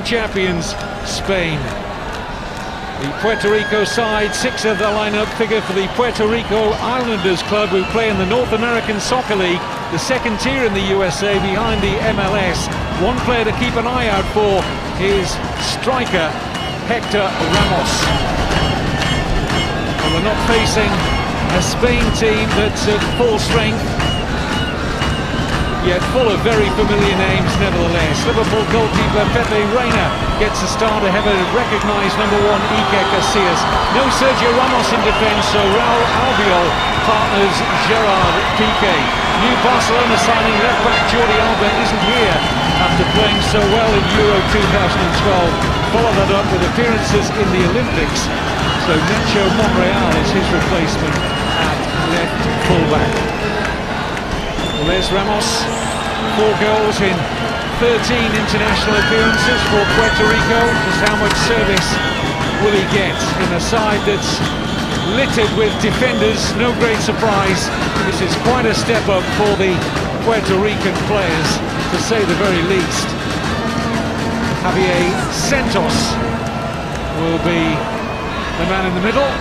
champions, Spain. The Puerto Rico side, 6 of the lineup figure for the Puerto Rico Islanders club, who play in the North American Soccer League, the second tier in the USA behind the MLS. One player to keep an eye out for is striker Hector Ramos. Well, we're not facing a Spain team that's at full strength, yet full of very familiar names nevertheless. Liverpool goalkeeper Pepe Reina gets a start ahead of recognised number 1 Iker Casillas. No Sergio Ramos in defence, so Raul Albiol partners Gerard Piqué. New Barcelona signing left-back Jordi Alba isn't here after playing so well in Euro 2012. Follow that up with appearances in the Olympics, so Nacho Monreal is his replacement at left fullback. Les Ramos, 4 goals in 13 international appearances for Puerto Rico. Just how much service will he get in a side that's littered with defenders? No great surprise. This is quite a step up for the Puerto Rican players, to say the very least. Javier Santos will be the man in the middle.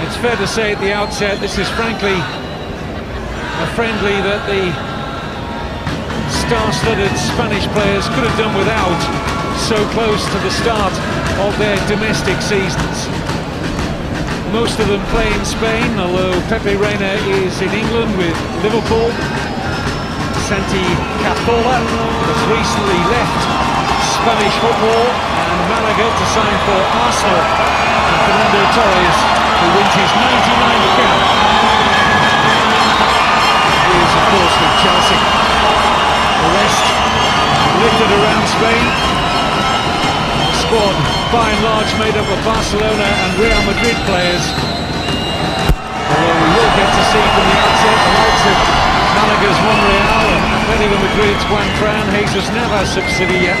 It's fair to say at the outset, this is frankly a friendly that the star-studded Spanish players could have done without, so close to the start of their domestic seasons. Most of them play in Spain, although Pepe Reina is in England with Liverpool. Santi Cazorla has recently left Spanish football and Malaga to sign for Arsenal. And Fernando Torres, who wins his 99th cap, is of course with Chelsea. The rest littered around Spain. The squad by and large made up of Barcelona and Real Madrid players. Although we will get to see from the outset the likes of Malaga's Monreal and Atletico Madrid's Juan Fran, Jesus Navas of Sevilla.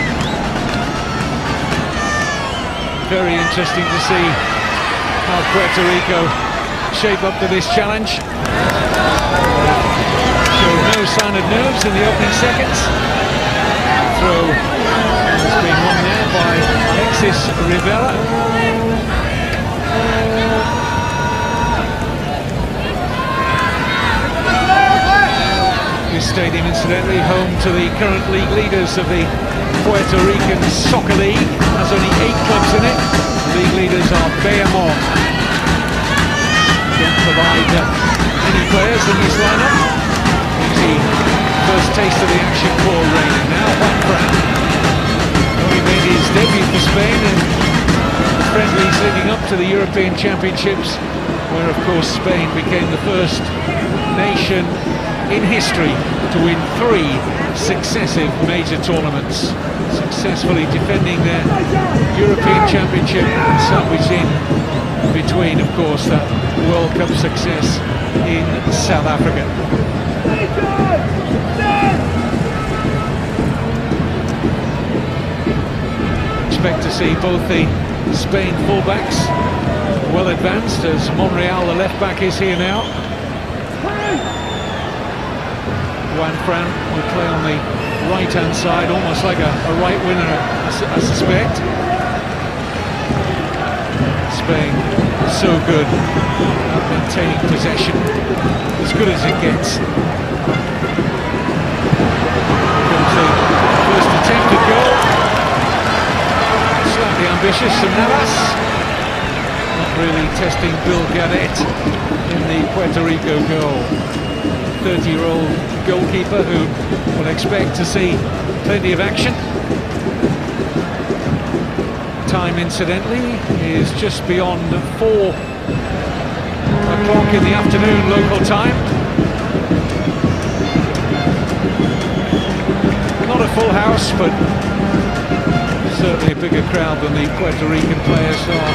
Very interesting to see how Puerto Rico shape up to this challenge. Showed no sign of nerves in the opening seconds. Throw has been won there by Alexis Rivera. This stadium, incidentally, home to the current league leaders of the Puerto Rican Soccer League. Has only 8 clubs in it. The league leaders are Bayamon. Don't provide any players in this lineup. The first taste of the action for Reina. Now Juan Fran. He made his debut for Spain in friendlies leading up to the European Championships, where of course Spain became the first nation in history to win 3 successive major tournaments, successfully defending their European Championship and sandwiched in between, of course, that World Cup success in South Africa. Expect to see both the Spain fullbacks well advanced, as Monreal, the left back, is here now. Juan Fran will play on the right-hand side, almost like a right winger, I suspect. Spain so good at maintaining possession, as good as it gets. Comes the first attempted goal. Slightly ambitious from Navas. Not really testing Bill Gadet in the Puerto Rico goal. 30-year-old goalkeeper who will expect to see plenty of action. Time, incidentally, is just beyond 4 o'clock in the afternoon local time. Not a full house, but certainly a bigger crowd than the Puerto Rican players are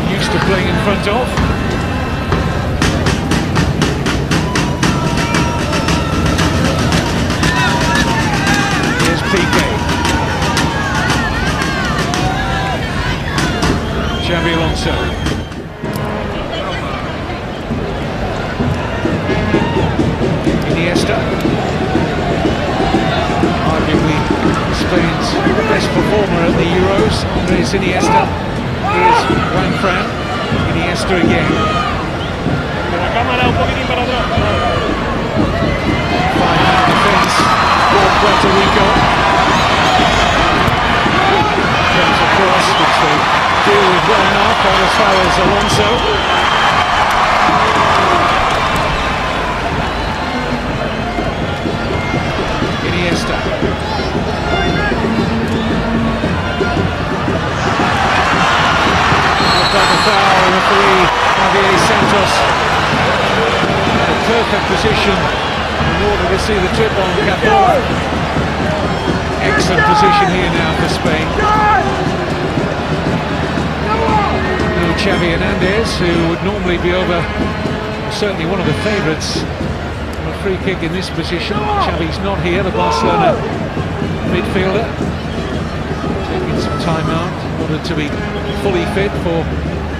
used to playing in front of. Xabi Alonso. Iniesta. best performer at the Euros, Andres Iniesta. Here's Juan Fran. Iniesta again. Five-man defence for Puerto Rico. Comes across, which they deal with well enough, as far as Alonso. Iniesta. Double foul, referee Javier Santos. A perfect position in order to see the trip on Cazorla. Excellent position here now for Spain. No Xavi Hernandez, who would normally be over, certainly one of the favourites on a free kick in this position. Xavi's not here, the Barcelona midfielder. Taking some time out in order to be fully fit for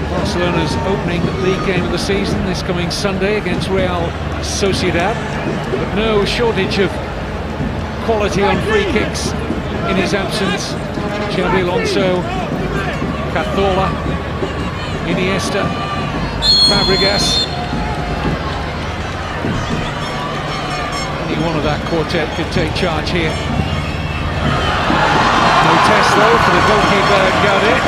Barcelona's opening league game of the season this coming Sunday against Real Sociedad. But no shortage of quality on free kicks in his absence. Xabi Alonso, Cazorla, Iniesta, Fabregas. Any one of that quartet could take charge here. No test though for the goalkeeper Gaudet.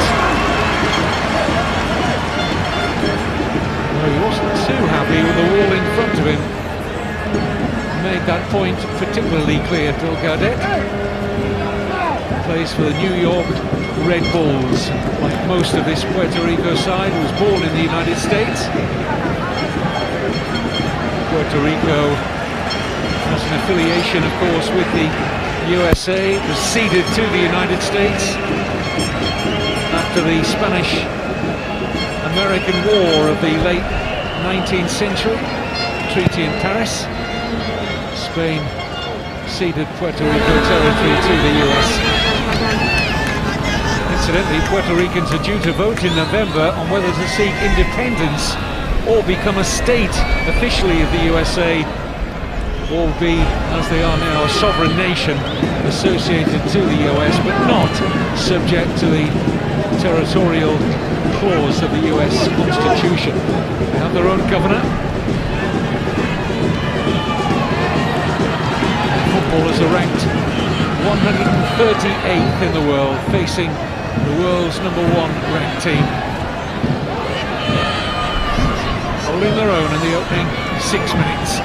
Well, he wasn't too happy with the wall in front of him. Made that point particularly clear, Phil Gaudet. Plays for the New York Red Bulls. Like most of this Puerto Rico side, was born in the United States. Puerto Rico has an affiliation, of course, with the USA. It was ceded to the United States after the Spanish-American War of the late 19th century. Treaty in Paris. Spain ceded Puerto Rico territory to the US. Incidentally, Puerto Ricans are due to vote in November on whether to seek independence or become a state officially of the USA, or be, as they are now, a sovereign nation associated to the US, but not subject to the territorial clause of the US Constitution. They have their own governor. Footballers are ranked 138th in the world, facing the world's #1 ranked team. Holding their own in the opening 6 minutes.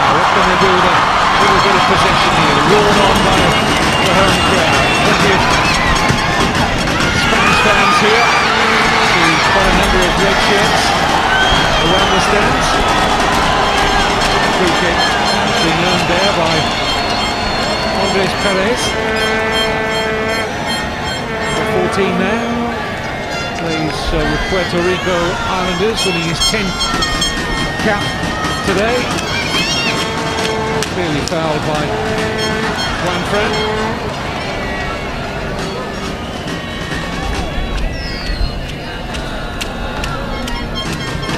What can they do with a little bit of possession here? Roared on by the home crowd. Plenty of Spanish fans here. See quite a number of red shirts around the stands. Free kick being earned there by Andres Perez. Number 14 there. Plays with Puerto Rico Islanders, winning his 10th cap today. Clearly fouled by Juan Fran.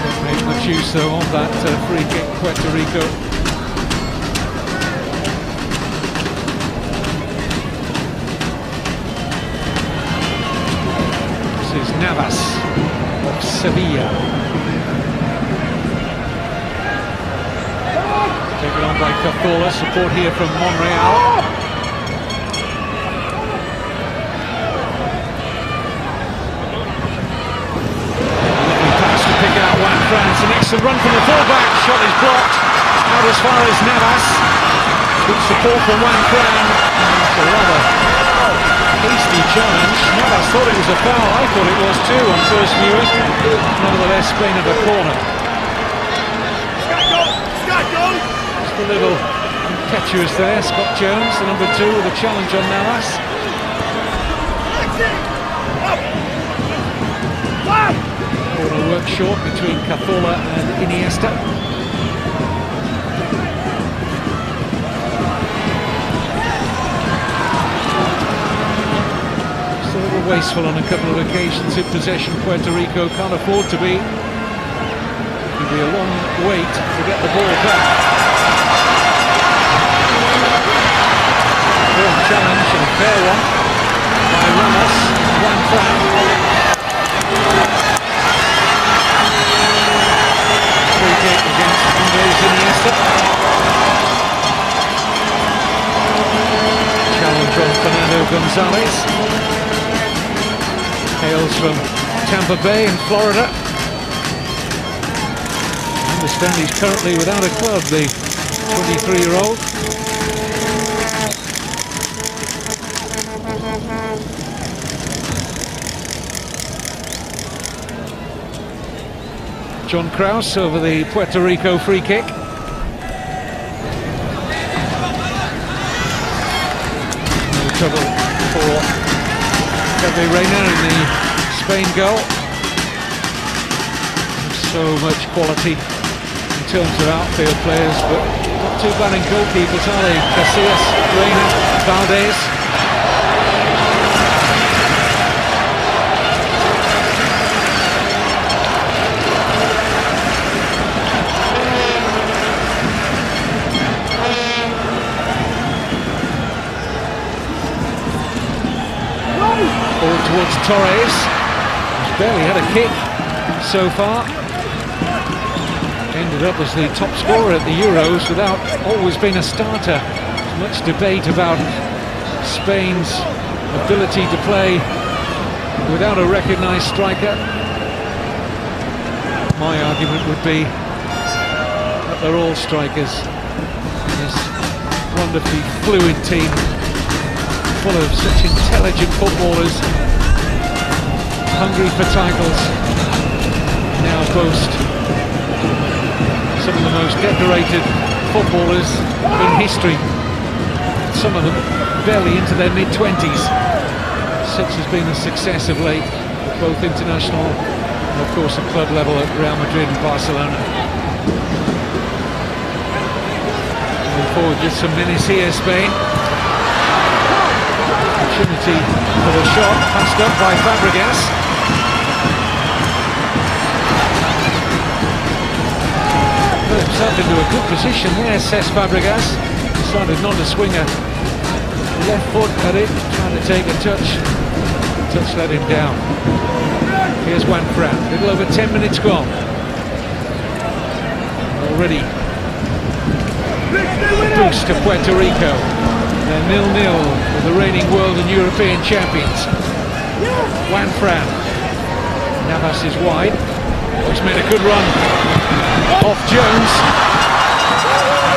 Don't make much use though of that free kick, Puerto Rico. This is Navas of Sevilla. Taken on by Cazorla, support here from Monreal. Lovely pass to pick out Juan Fran. It's an excellent run from the fullback. Shot is blocked out as far as Navas. Good support from Juan Fran. It's a rather hasty challenge. Navas thought it was a foul. I thought it was too on first viewing. Nevertheless, Spain have a corner. A little impetuous there, Scott Jones, the number 2, with a challenge on Navas. Corner work short between Cazorla and Iniesta. Just a little wasteful on a couple of occasions in possession. Puerto Rico can't afford to be. It'll be a long wait to get the ball back. Gonzalez. Hails from Tampa Bay in Florida. I understand he's currently without a club, the 23-year-old. John Kraus over the Puerto Rico free kick. No trouble for Pepe Reina in the Spain goal. So much quality in terms of outfield players, but not too bad in goalkeepers, are they? Casillas, Reina, Valdez. Forward towards Torres, who's barely had a kick so far. Ended up as the top scorer at the Euros without always being a starter. There's much debate about Spain's ability to play without a recognised striker. My argument would be that they're all strikers in this wonderfully fluid team, full of such intelligent footballers, hungry for titles, now boast some of the most decorated footballers in history, some of them barely into their mid-20s. Such has been the success of late, both international and of course at club level at Real Madrid and Barcelona. Moving forward with some menace here, Spain. Opportunity for the shot, passed up by Fabregas. Put himself into a good position there, says Fabregas. Decided not to swing a left foot at it, trying to take a touch. Touch let him down. Here's Juan Fran, a little over 10 minutes gone. Already boost to Puerto Rico. They're 0-0 with the reigning world and European champions. Juan Fran. Navas is wide. He's made a good run off Jones.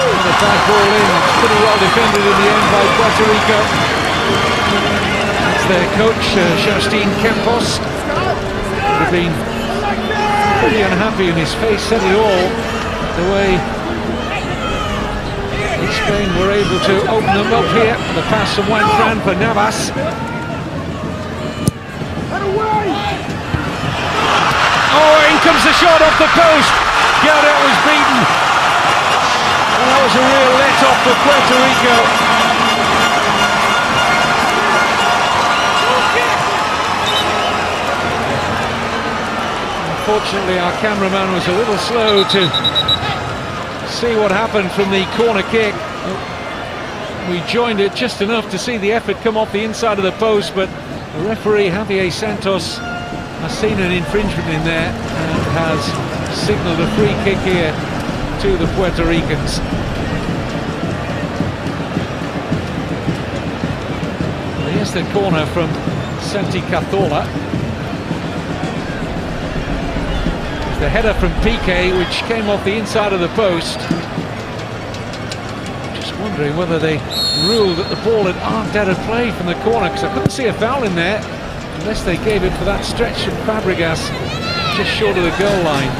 And a bad ball in. It's pretty well defended in the end by Puerto Rico. That's their coach, Justin Campos. Would have been pretty unhappy, and his face said it all. The way Spain were able to open them up here. The pass from Juan Fran for Navas. Oh, in comes the shot off the post. Gaudet was beaten. And that was a real let-off for Puerto Rico. Unfortunately, our cameraman was a little slow to see what happened from the corner kick. We joined it just enough to see the effort come off the inside of the post, but the referee Javier Santos has seen an infringement in there and has signalled a free kick here to the Puerto Ricans. Here's the corner from Santi Cazorla. The header from Piqué, which came off the inside of the post. Just wondering whether they ruled that the ball had arced out of play from the corner, because I couldn't see a foul in there unless they gave it for that stretch from Fabregas just short of the goal line.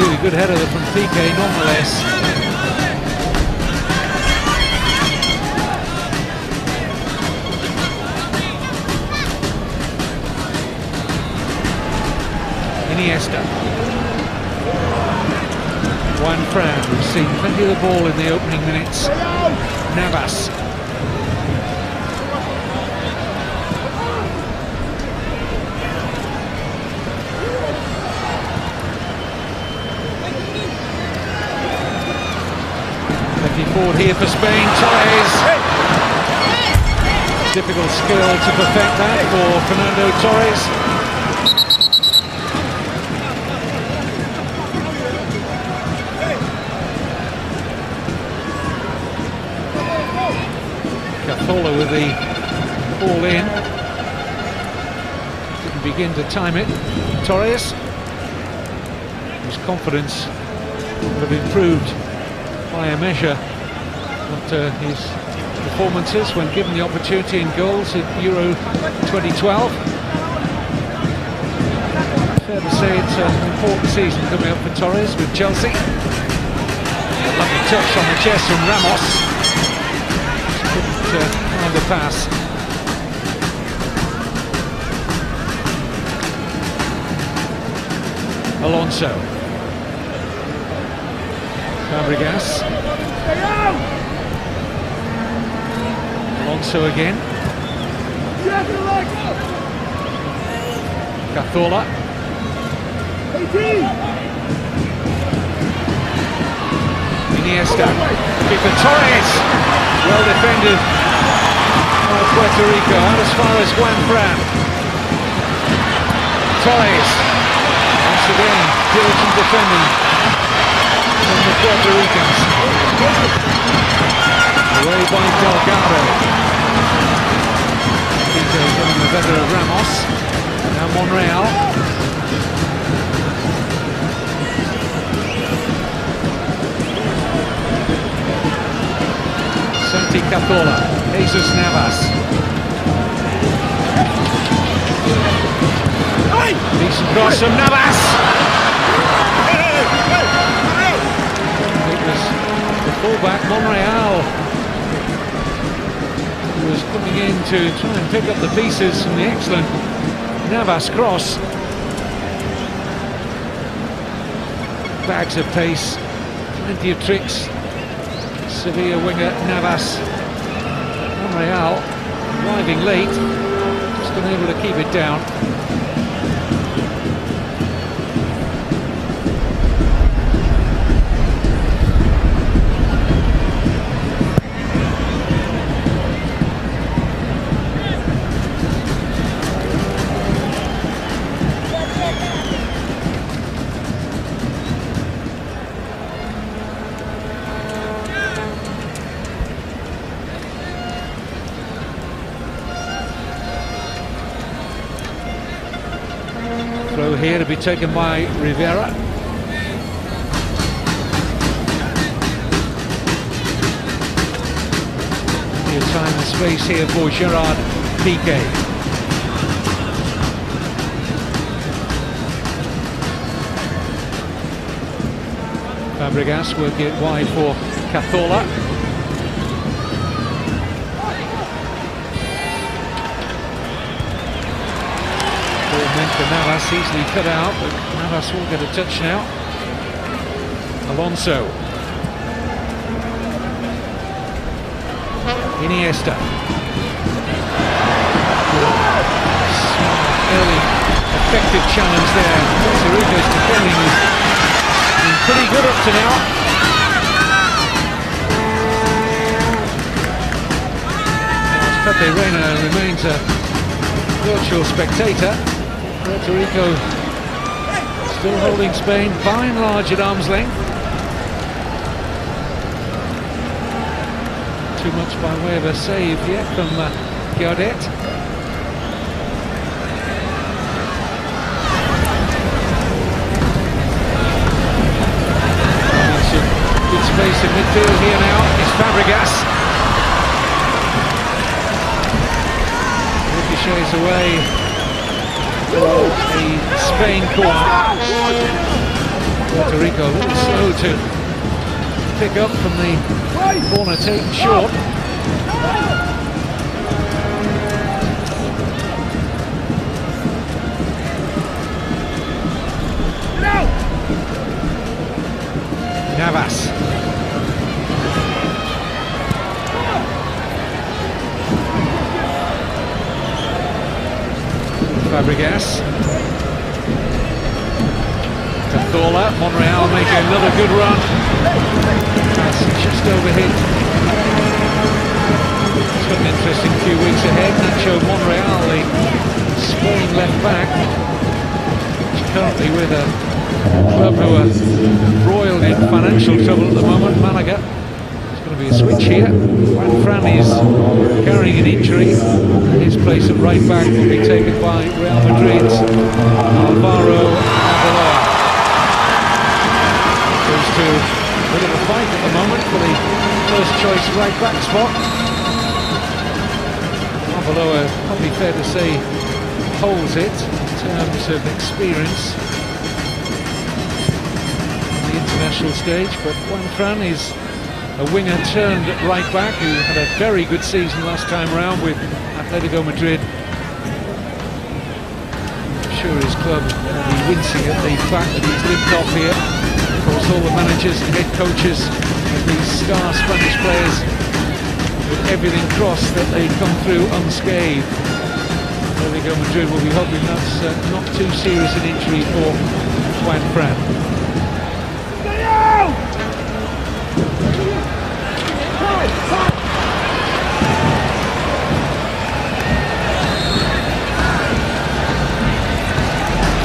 Really good header from Piqué nonetheless. Iniesta. Juan Fran, we've seen plenty of the ball in the opening minutes. Navas. Looking forward here for Spain. Torres. Difficult skill to perfect that for Fernando Torres. Cazorla with the ball in. Didn't begin to time it. Torres, whose confidence would have improved by a measure after his performances when given the opportunity in goals at Euro 2012. Fair to say it's an important season coming up for Torres with Chelsea. A lovely touch on the chest from Ramos. Couldn't find the pass. Alonso. Fabregas. Alonso again. Cazorla. Iniesta. Keeper Torres. Well defended by Puerto Rico. Out as far as Juan Fran. Torres. Once again, diligent defending from the Puerto Ricans. Away by Delgado. Rico getting the better of Ramos. Now Monreal. Santi Cazorla. Jesus Navas. Decent cross from Navas. It was the fullback Monreal who was coming in to try and pick up the pieces from the excellent Navas cross. Bags of pace, plenty of tricks. Sevilla winger Navas. Monreal arriving late, just unable to keep it down. Throw here to be taken by Rivera. Plenty of time and space here for Gerard Piqué. Fabregas working it wide for Cazorla. Meant for Navas, easily cut out, but Navas will get a touch now. Alonso. Iniesta. Early, effective challenge there. Puerto Rico's defending has been pretty good up to now. Pepe Reina remains a virtual spectator. Puerto Rico still holding Spain by and large at arm's length. Too much by way of a save yet from Gaudet. Some good space in midfield here now. It's Fabregas. Ricochets away. A Spain corner. Puerto Rico a little slow to pick up from the corner taken short. Navas. Fabregas. Cazorla. Monreal making another good run. That's just overhit. It's got an interesting few weeks ahead. Nacho Monreal, the Spain left back, is currently with a club who are roiled in financial trouble at the moment, Malaga. He's going to be a switch here. Juan Fran is carrying an injury. His place at right back will be taken by Real Madrid's Alvaro Arbeloa. Goes to a bit of a fight at the moment for the first choice right back spot. Arbeloa, probably fair to say, holds it in terms of experience on the international stage, but Juan Fran is a winger turned right back who had a very good season last time round with Atletico Madrid. I'm sure his club will be wincing at the fact that he's lived off here. Of course, all the managers and head coaches of these star Spanish players, with everything crossed that they come through unscathed. Atletico Madrid will be hoping that's not too serious an injury for Juan Fran.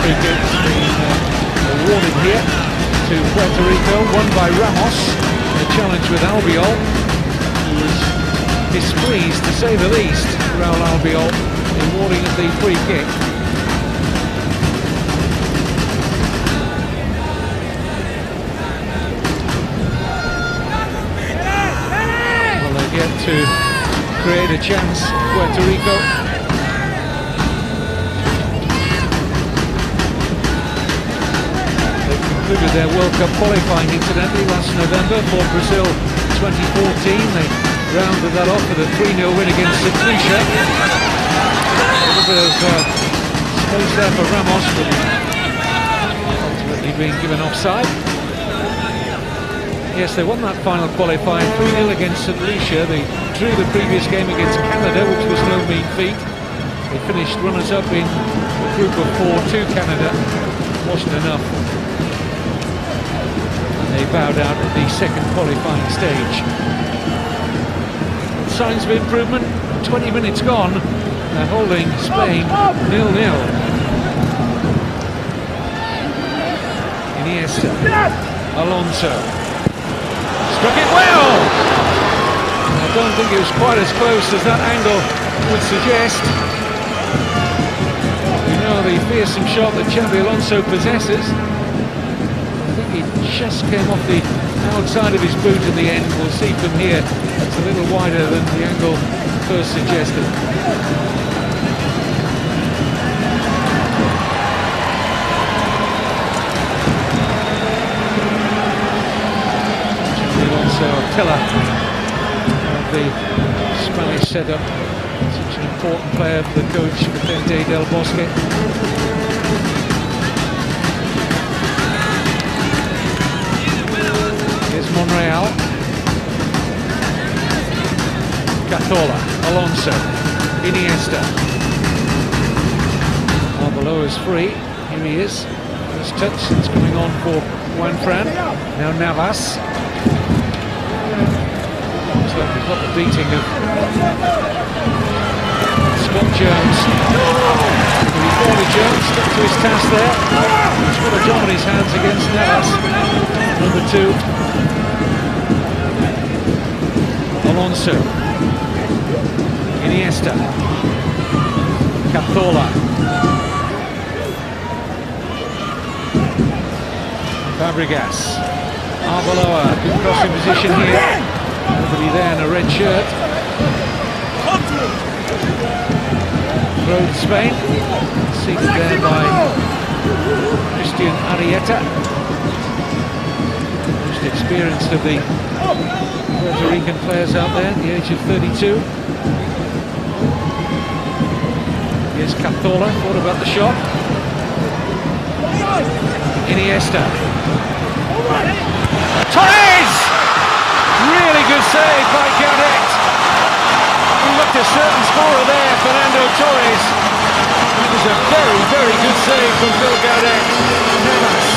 Free kick's been awarded here to Puerto Rico, won by Ramos. A challenge with Albiol, who was displeased, to say the least, Raul Albiol, awarding of the free kick. Well, they've yet to create a chance, Puerto Rico. Concluded their World Cup qualifying incidentally last November for Brazil 2014. They rounded that off with a 3-0 win against St. Lucia. A little bit of space there for Ramos, but ultimately being given offside. Yes, they won that final qualifying 3-0 against St. Lucia. They drew the previous game against Canada, which was no mean feat. They finished runners-up in a group of 4 to Canada. Wasn't enough. They bowed out at the second qualifying stage. Signs of improvement, 20 minutes gone, they're holding Spain 0-0. Iniesta, Alonso, struck it well! I don't think it was quite as close as that angle would suggest. You know the fearsome shot that Xabi Alonso possesses. It just came off the outside of his boot in the end. We'll see from here, it's a little wider than the angle first suggested. Also a pillar of the Spanish setup. Such an important player for the coach, Vicente Del Bosque. Monreal, Cazorla, Alonso, Iniesta. Arbeloa is free. Here he is. First touch. It's coming on for Juan Fran. Now Navas. Looks like we've got the beating of Scott Jones. Jones stuck to his task there. He's got a job on his hands against Navas. Number 2. Alonso, Iniesta, Cazorla, Fabregas, Arbeloa, good crossing position here. Nobody there in a red shirt. Throw to Spain, seated there by Christian Arrieta, most experienced of the Puerto Rican players out there at the age of 32. Here's Cazorla, thought about the shot. Iniesta. Torres! Really good save by Gaudet. We looked a certain scorer there, Fernando Torres. It was a very, very good save from Phil Gaudet. Navas.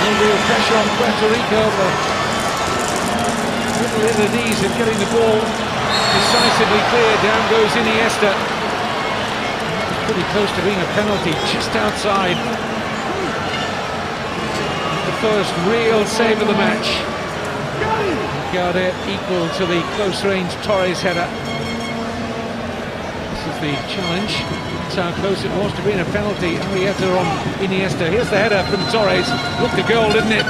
No real pressure on Puerto Rico, but little at ease of getting the ball decisively clear. Down goes Iniesta. Pretty close to being a penalty, just outside. The first real save of the match. Garde equal to the close-range Torres header. This is the challenge. That's how close it was to being a penalty. Arrieta on Iniesta. Here's the header from Torres. Looked a goal, didn't it?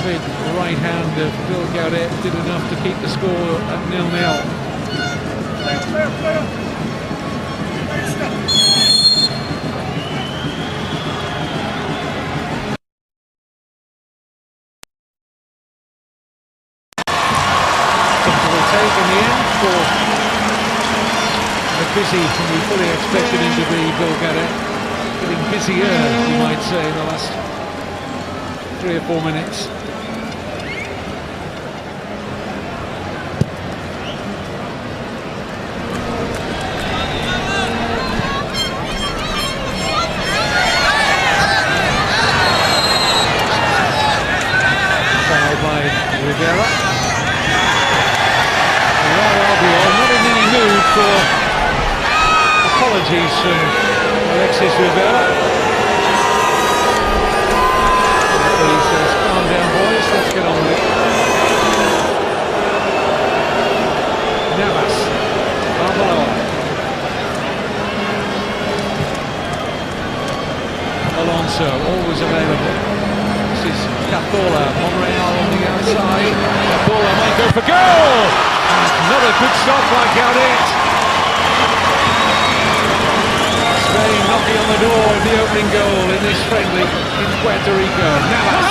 Big right hand of Bill Gaudet did enough to keep the score at 0-0. Take in the end for the busy, and we fully expected him to be, Bill Gaudet. Getting busier, you might say, in the last 3 or 4 minutes. Fouled by Rivera. Not in any mood for apologies from Alexis Rivera. He says, calm down boys, let's get on with it. Navas, Arbeloa. Alonso, always available. This is Cazorla, Monreal on the outside. Cazorla might go for goal! Another good stop by Gaudet. Spain knocking on the door of the opening goal in this friendly in Puerto Rico. Navas.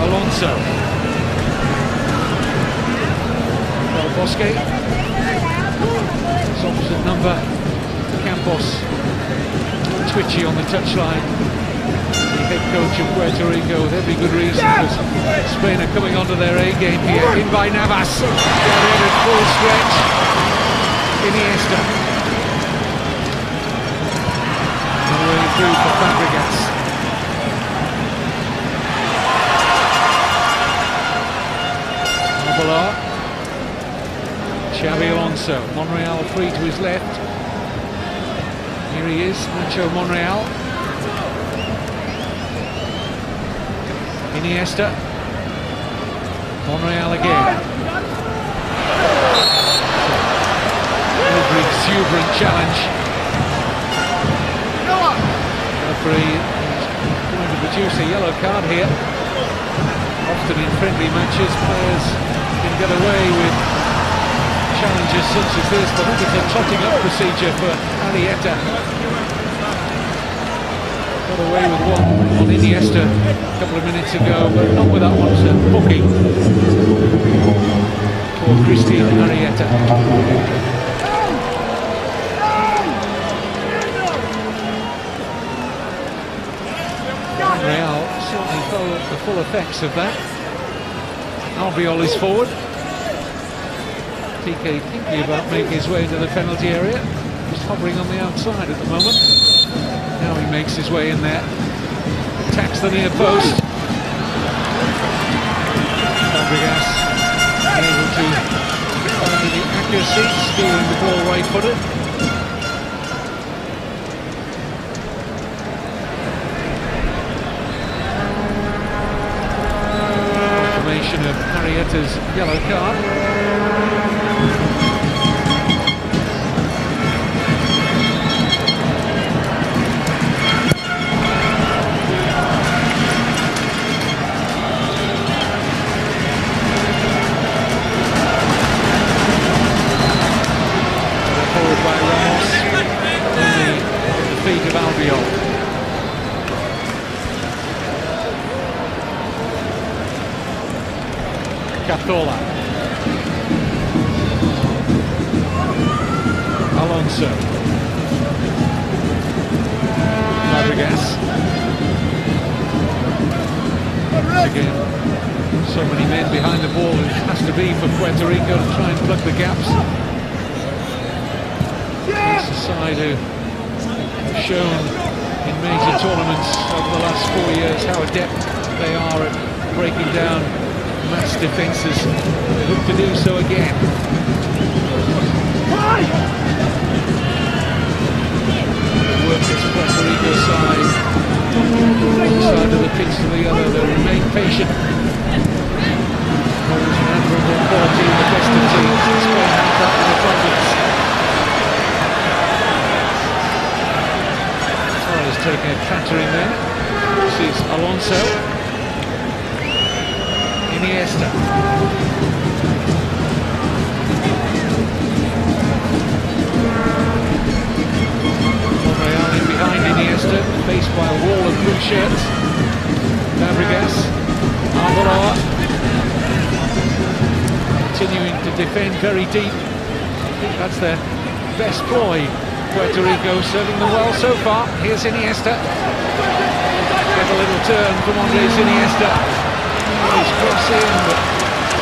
Alonso. Del Bosque. It's opposite number. Campos. Twitchy on the touchline. The head coach of Puerto Rico with every good reason, because Spain are coming onto their A game here. In by Navas. Down in at full stretch. Iniesta. All the way through for Fabregas. Arbeloa. Xabi Alonso. Monreal free to his left. Here he is, Nacho Monreal. Iniesta. Monreal again. Every exuberant challenge. Referee is going to produce a yellow card here. Often in friendly matches, players can get away with challenges such as this, but I think it's a trotting up procedure for Arrieta. Got away with one on Iniesta a couple of minutes ago, but not with that one. So booking for Christian Arrieta. Real certainly felt the full effects of that. Albiol is forward. TK thinking about making his way into the penalty area. Just hovering on the outside at the moment. Now he makes his way in there. Attacks the near post. Fabregas able to find the accuracy, stealing the ball right-footed. Confirmation of Arrieta's yellow card. Of Albiol. Cazorla. Alonso. Fabregas. Again, so many men behind the ball, it has to be for Puerto Rico to try and plug the gaps. It's a side who shown in major tournaments over the last 4 years how adept they are at breaking down mass defences. They look to do so again. clattering there. This is Alonso. Iniesta. Monreal in behind Iniesta, faced by a wall of blue shirts. Fabregas. Arbeloa. Continuing to defend very deep. I think that's their best ploy. Puerto Rico serving them well so far. Here's Iniesta. Get a little turn from Andres Iniesta. He's crossing, but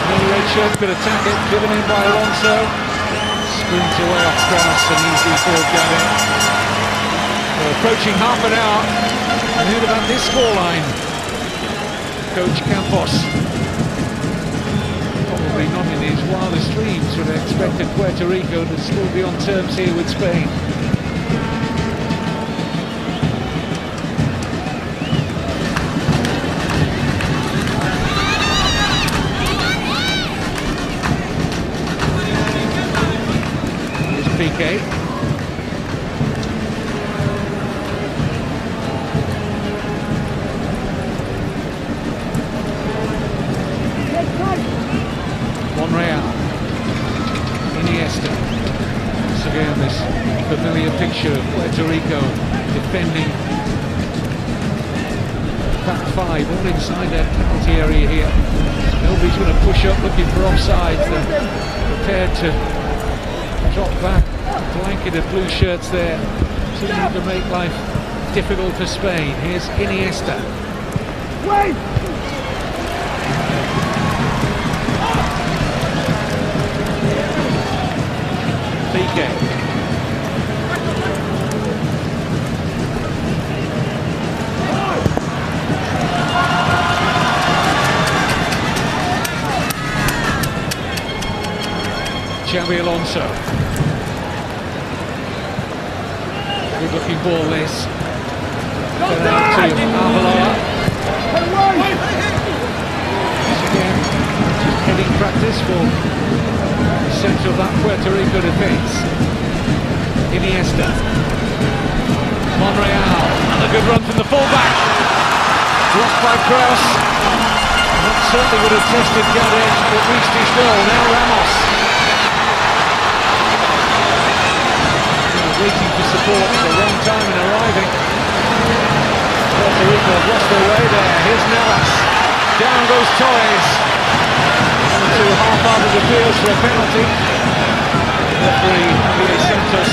no red shirt could attack it. Given in by Alonso. Sprints away off cross and easily for Gade. We're approaching half an hour. And who'd have had this scoreline? Coach Campos. Probably not in his wildest dreams would have expected Puerto Rico to still be on terms here with Spain. Here's Piqué. Monreal, Iniesta. Once again, this familiar picture of Puerto Rico defending back five, all inside their penalty area here. Nobody's going to push up looking for offsides. They're prepared to drop back. Blanket of blue shirts there, continuing to make life difficult for Spain. Here's Iniesta. Wait! Piqué. Xabi Alonso. Good looking ball this. Fed out to Arbeloa. Once again, just heading practice for centre of that Puerto Rico defence. Iniesta. Monreal. Another good run from the fullback. Blocked by Cross. That certainly would have tested Gade, but reached his goal. Now Ramos. Waiting for support for a long time in arriving. Puerto Rico have lost their way there. Here's Navas. Down goes Torres. Two half-hearted appeals for a penalty. Referee Luis Santos.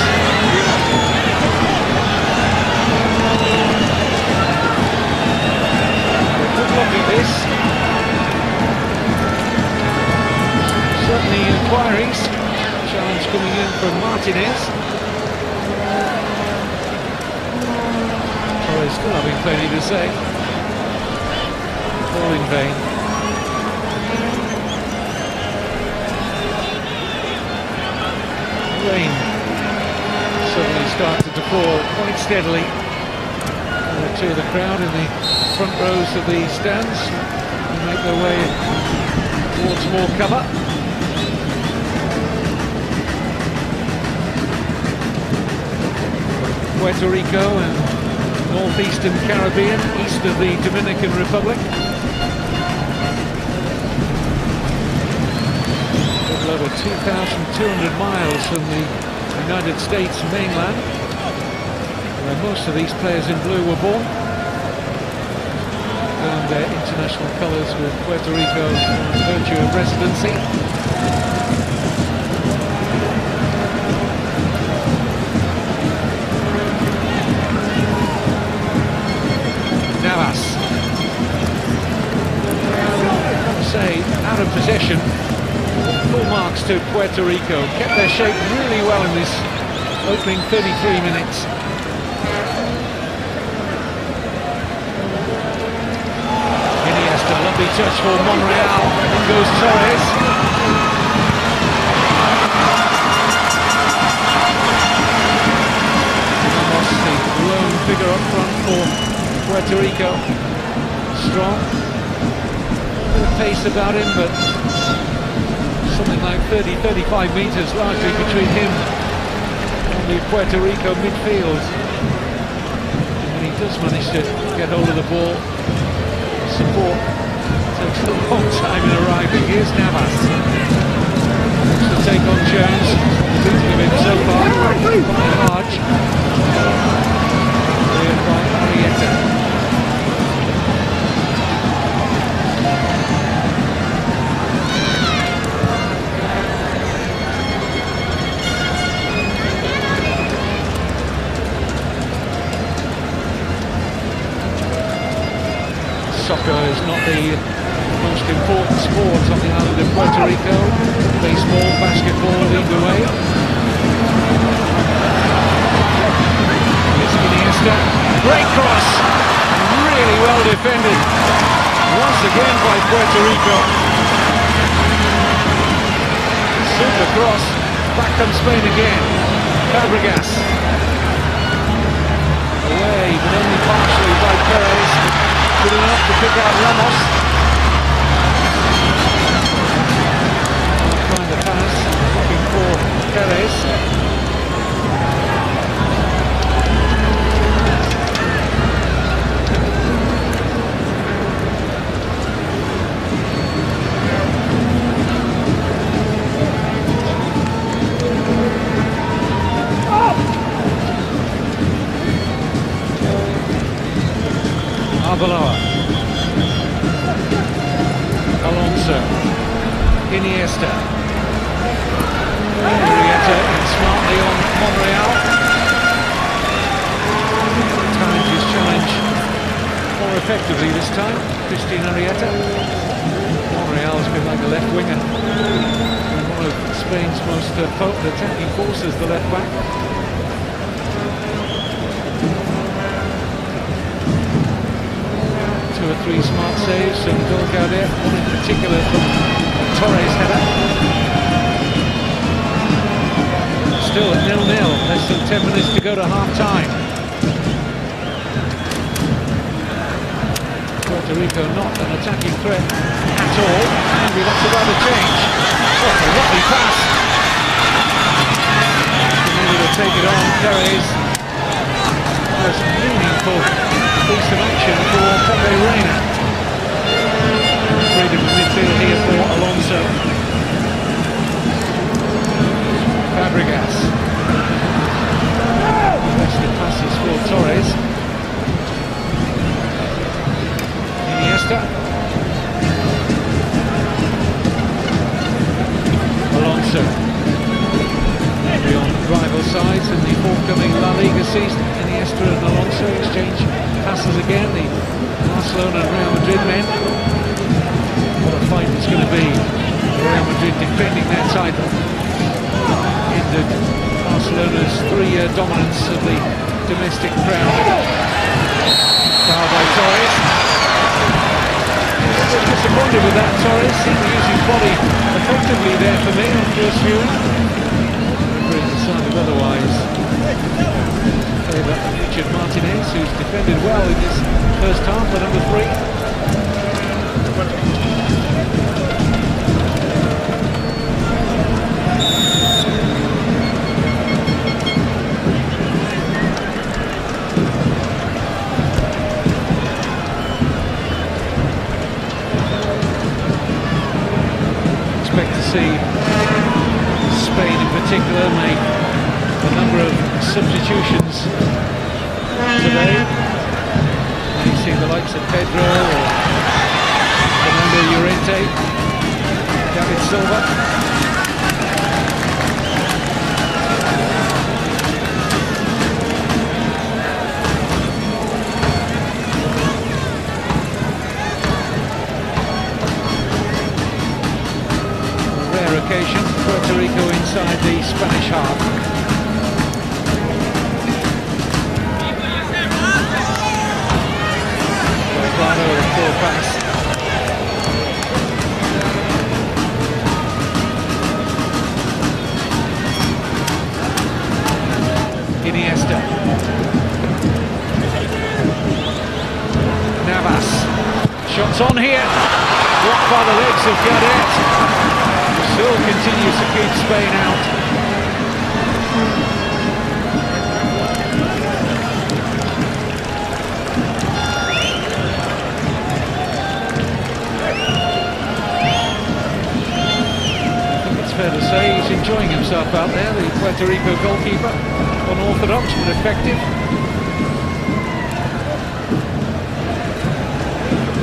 Good look at this. Certainly inquiries. Challenge coming in from Martinez. Torres still having plenty to say. All in vain. Rain suddenly started to fall quite steadily. Two of the crowd in the front rows of the stands make their way towards more cover. Puerto Rico and northeastern Caribbean, east of the Dominican Republic. Over 2,200 miles from the United States mainland, where most of these players in blue were born, and their international colours with Puerto Rico by virtue of residency. Navas. Say, out of possession. Full marks to Puerto Rico. Kept their shape really well in this opening 33 minutes. Iniesta, lovely touch for Monreal. In goes Torres. Ramos, the lone figure up front for Puerto Rico. Strong. A bit of pace about him, but something like 30-35 metres largely between him and the Puerto Rico midfield. And when he does manage to get hold of the ball. Support takes a long time in arriving. Here's Navas. Looks to take on Jones. Thinking of him so far. By Hodge. Cleared by Arietta. Soccer is not the most important sport on the island of Puerto Rico. Baseball, basketball lead the way. Here's Iniesta. Great cross! Really well defended. Once again by Puerto Rico. Super cross. Back comes Spain again. Fabregas. Away, but only partially by Perez. Good enough to pick out Ramos. Find the pass, looking for Perez. Arbeloa. Alonso. Iniesta. Arietta in smartly on Monreal. Timed his challenge more effectively this time. Christian Arietta. Monreal has been like a left winger. One of Spain's most potent attacking forces, the left back. 2 or 3 smart saves and goal there, one in particular from Torres' header. Still at 0-0, less than 10 minutes to go to half-time. Puerto Rico not an attacking threat at all. Maybe that's about to change. What a lovely pass! Been able to take it on, Perez. Most meaningful piece of action for Pepe Reina. Freedom of midfield here for Alonso. Fabregas. Best of passes for Torres. Iniesta. Alonso. Beyond rival sides in the forthcoming La Liga season. Iniesta and Alonso exchange passes again, the Barcelona and Real Madrid men. What a fight it's going to be. Real Madrid defending their title. Ended Barcelona's 3-year dominance of the domestic crown. Foul by Torres. A bit disappointed with that, Torres. Seemed to use his body effectively there for me on first viewing. Referee decided otherwise. Richard Martinez, who's defended well in this first half, for number 3. Expect to see Spain in particular make a number of substitutions today. You see the likes of Pedro or Fernando Llorente, David Silva. On a rare occasion, Puerto Rico inside the Spanish half. Full pass. Iniesta. Navas. Shots on here. Blocked by the legs of Gadet. Still continues to keep Spain out. himself out there, the Puerto Rico goalkeeper. Unorthodox but effective.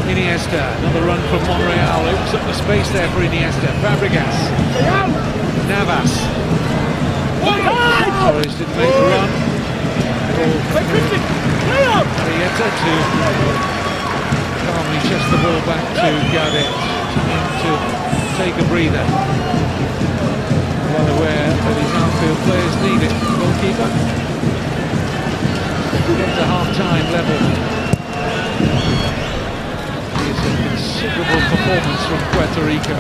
Iniesta, another run from Monreal, opens up the space there for Iniesta. Fabregas, Navas. Torres didn't make the run. Arieta to calmly chest the ball back to Gaudet, trying to take a breather. Well aware that his outfield players need it. Goalkeeper. Get to half-time level. It's a considerable performance from Puerto Rico.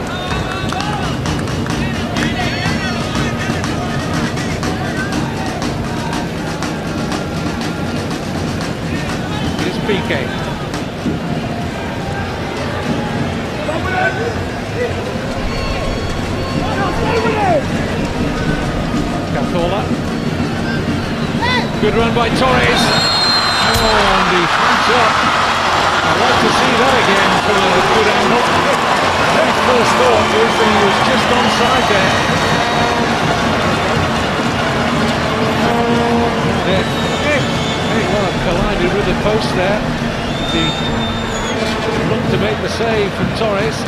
Here's Piqué. Cazorla. Good run by Torres. Oh, and he flaps up. I'd like to see that again from a good angle. Very first thought was that he was just onside there. Very well collided with the post there. The run to make the save from Torres.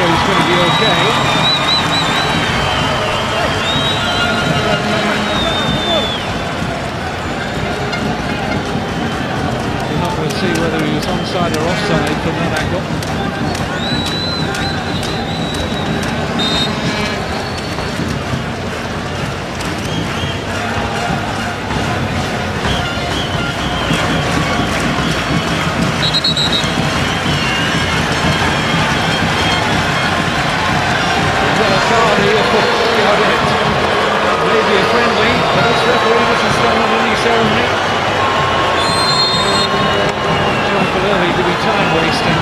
He's going to be okay. We're not going to see whether he was onside or offside from that angle. Maybe a friendly, but this referee doesn't stand on any ceremony. John Early to be time wasting.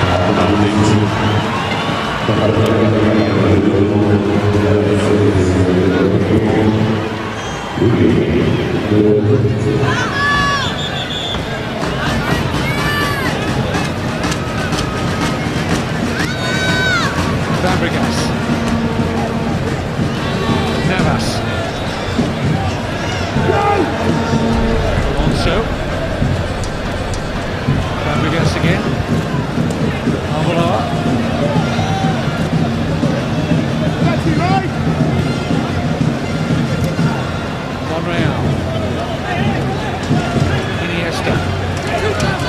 Fabregas. Navas. Alonso. Fabregas again. Arbeloa. Monreal. Iniesta. Very tight.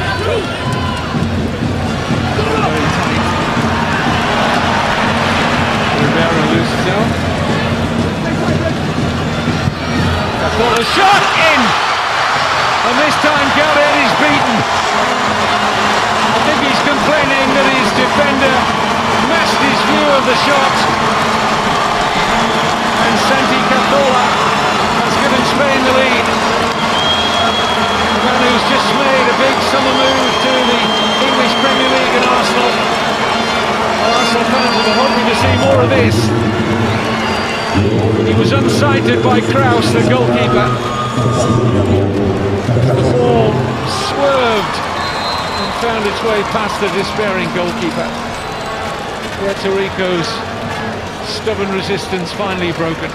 Rivera loses out. Well, a shot in, and this time Gaudet is beaten. I think he's complaining that his defender missed his view of the shot, and Santi Cazorla has given Spain the lead. The man who's just made a big summer move to the English Premier League and Arsenal. Arsenal fans are hoping to see more of this. He was unsighted by Kraus, the goalkeeper. The ball swerved and found its way past the despairing goalkeeper. Puerto Rico's stubborn resistance finally broken.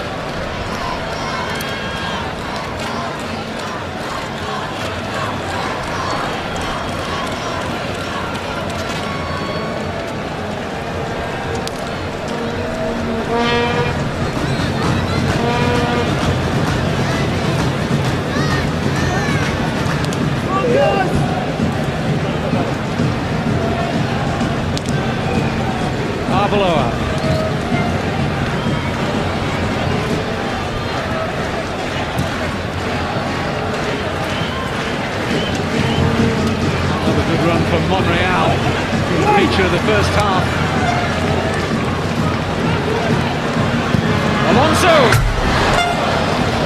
Arbeloa. Another good run from Monreal. Good feature of the first half. Alonso!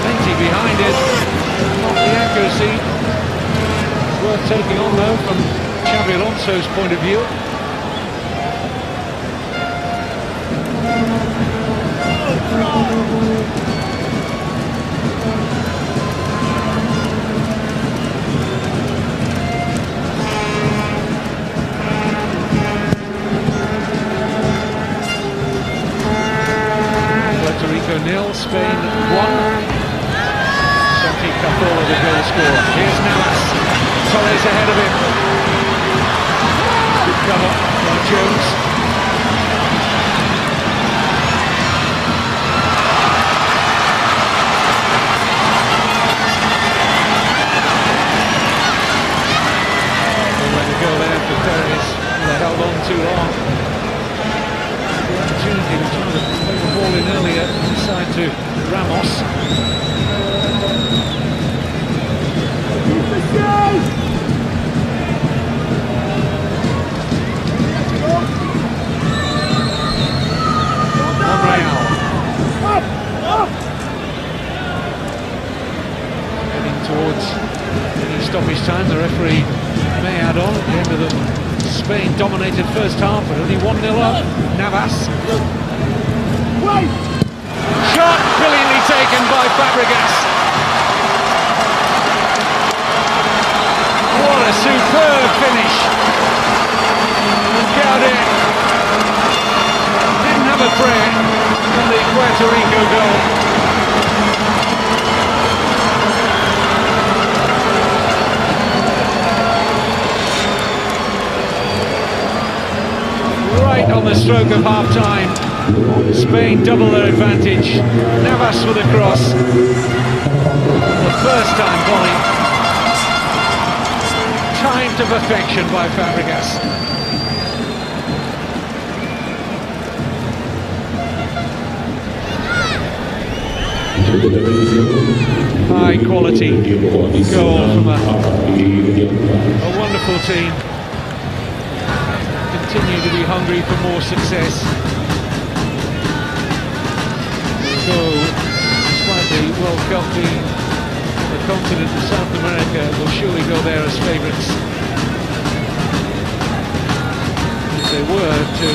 Plenty behind it. Not the accuracy. It's worth taking on though from Xabi Alonso's point of view. Spain 1. Santi Cazorla the goal scorer. Here's Navas. Torres ahead of him. Good cover by Jones. Let it go there for Perez. They held on too long. The opportunity to try to play the ball in earlier inside to Ramos. Heading towards any stoppage time, the referee may add on at the end of the Spain dominated first half, but only 1-0 up. Navas. Shot brilliantly taken by Fabregas. What a superb finish. Gaudet didn't have a prayer on the Puerto Rico goal. Right on the stroke of half-time, Spain double their advantage. Navas with a cross. The first time volley. Timed to perfection by Fabregas. High quality goal from a wonderful team. Continue to be hungry for more success. So, despite the World Cup being the continent of South America, will surely go there as favourites. If they were to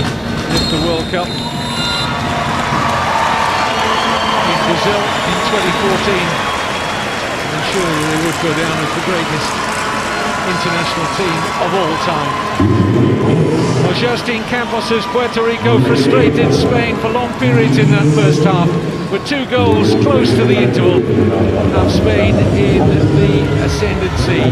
lift the World Cup in Brazil in 2014, I'm sure they would go down as the greatest international team of all time. Well, Justin Campos' Puerto Rico frustrated Spain for long periods in that first half, with 2 goals close to the interval. Now Spain in the ascendancy.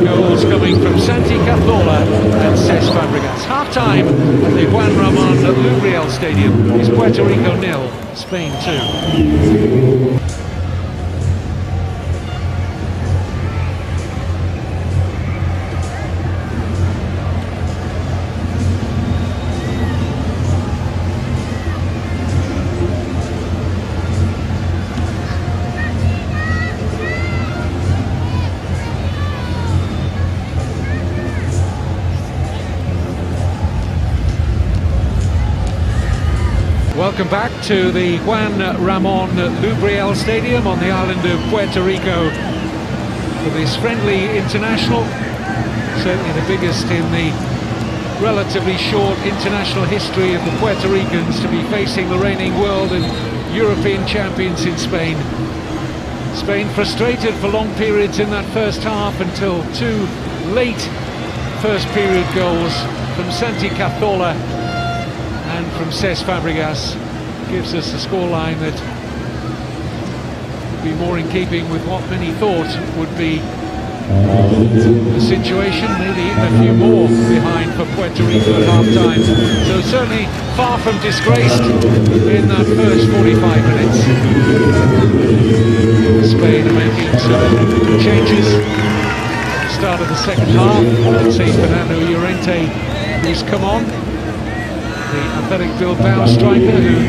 Goals coming from Santi Cazorla and Cesc Fabregas. Half-time at the Juan Ramon Lubriel Stadium is Puerto Rico 0, Spain 2. Welcome back to the Juan Ramon Lubriel Stadium on the island of Puerto Rico for this friendly international, certainly the biggest in the relatively short international history of the Puerto Ricans to be facing the reigning world and European champions in Spain. Spain frustrated for long periods in that first half until 2 late first period goals from Santi Cazorla and from Cesc Fabregas gives us a scoreline that would be more in keeping with what many thought would be the situation, maybe even a few more behind for Puerto Rico at half-time. So certainly far from disgraced in that first 45 minutes. Spain are making some changes at the start of the second half. Let's see Fernando Llorente, who's come on. The Athletic Bilbao striker, who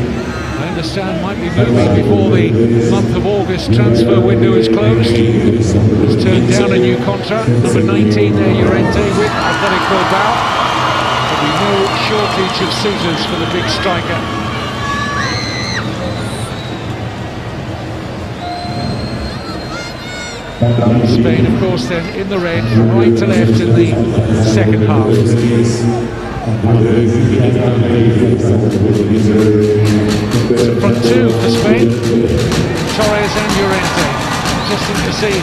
I understand might be moving before the month of August transfer window is closed, has turned down a new contract. Number 19 there, Llorente with Athletic Bilbao. There'll be no shortage of suitors for the big striker. Spain, of course, then in the red from right to left in the second half. So front 2 for Spain, Torres and Llorente. Interesting to see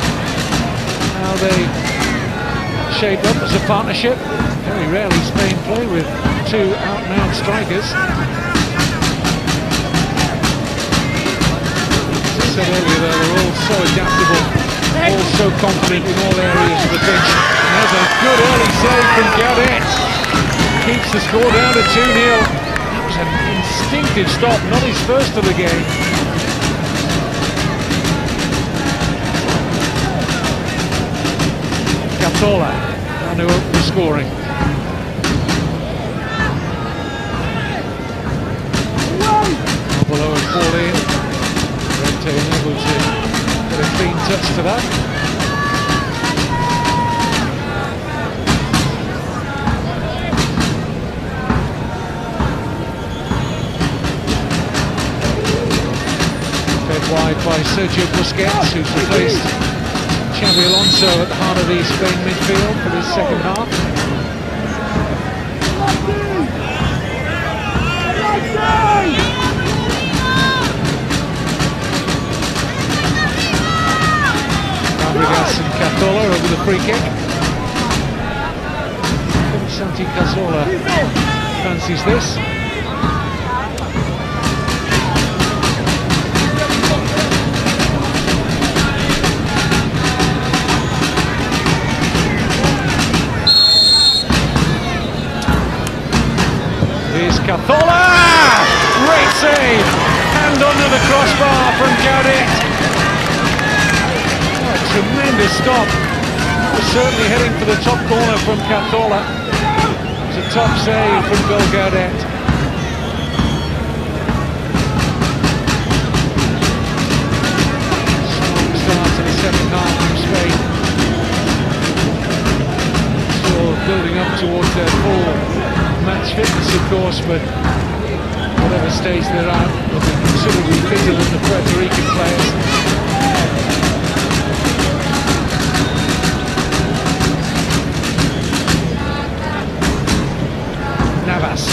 how they shape up as a partnership. Very rarely Spain play with 2 out-and-out strikers. said earlier, they're all so adaptable, all so confident in all areas of the pitch. And there's a good early save from Gaudet. Keeps the score down to 2-0. That was an instinctive stop, not his first of the game. Cazorla trying to open the scoring. Below and fall in. Rente unable to get a clean touch to that. Fed wide by Sergio Busquets, who's replaced Xabi Alonso at the heart of the Spain midfield for this second half. Fabregas and Cazorla over the free kick. Santi Cazorla fancies this. Here's Cazorla! Great save! Hand under the crossbar from Gaudet. Tremendous stop. Was certainly heading for the top corner from Cazorla. It's a top save from Gaudet. Strong start to the second half from Spain. Still building up towards their full match fitness, of course, but whatever stage they're at, they'll be considerably fitter than the Puerto Rican players. Navas.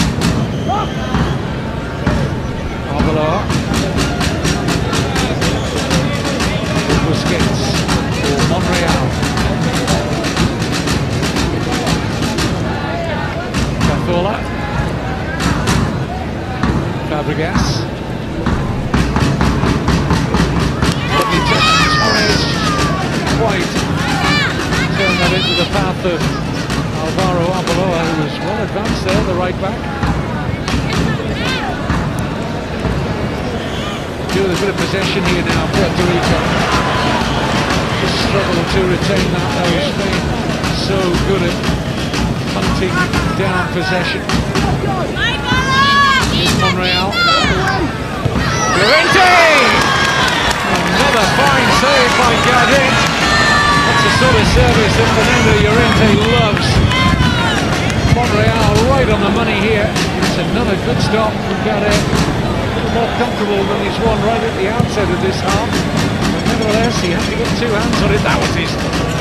Arbeloa. Busquets for Monreal. Cazorla. Fabregas. Lovely touch. Suarez quite turned that into the path of Alvaro Arbeloa, who was well advanced there, the right back. Doing a bit of possession here now, Puerto Rico. Just struggle to retain that, though. Spain so good at hunting down possession. Here's Monreal. Llorente! Another fine save by Gaudet. That's the sort of service that Fernando Llorente loves. Monreal right on the money here. It's another good stop from Gaudet. A little more comfortable than he's won right at the outset of this half. But nevertheless, he had to get two hands on it. That was his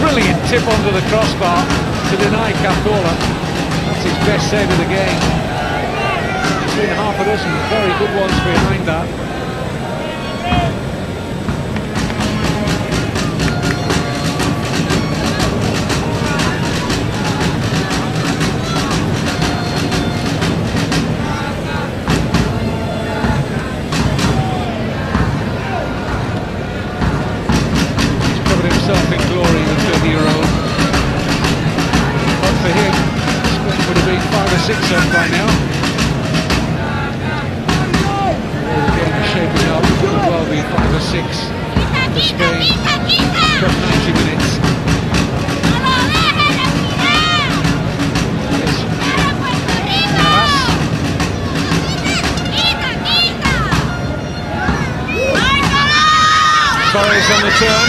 brilliant tip onto the crossbar to deny Cazorla. That's his best save of the game. There's been half a dozen very good ones behind that. Himself in glory, the 30-year-old. But for him, Spain would have been 5 or 6 up by now. The game is shaping up. It could well be 5 or 6 for Spain. Got 90 minutes. Torres on the turn.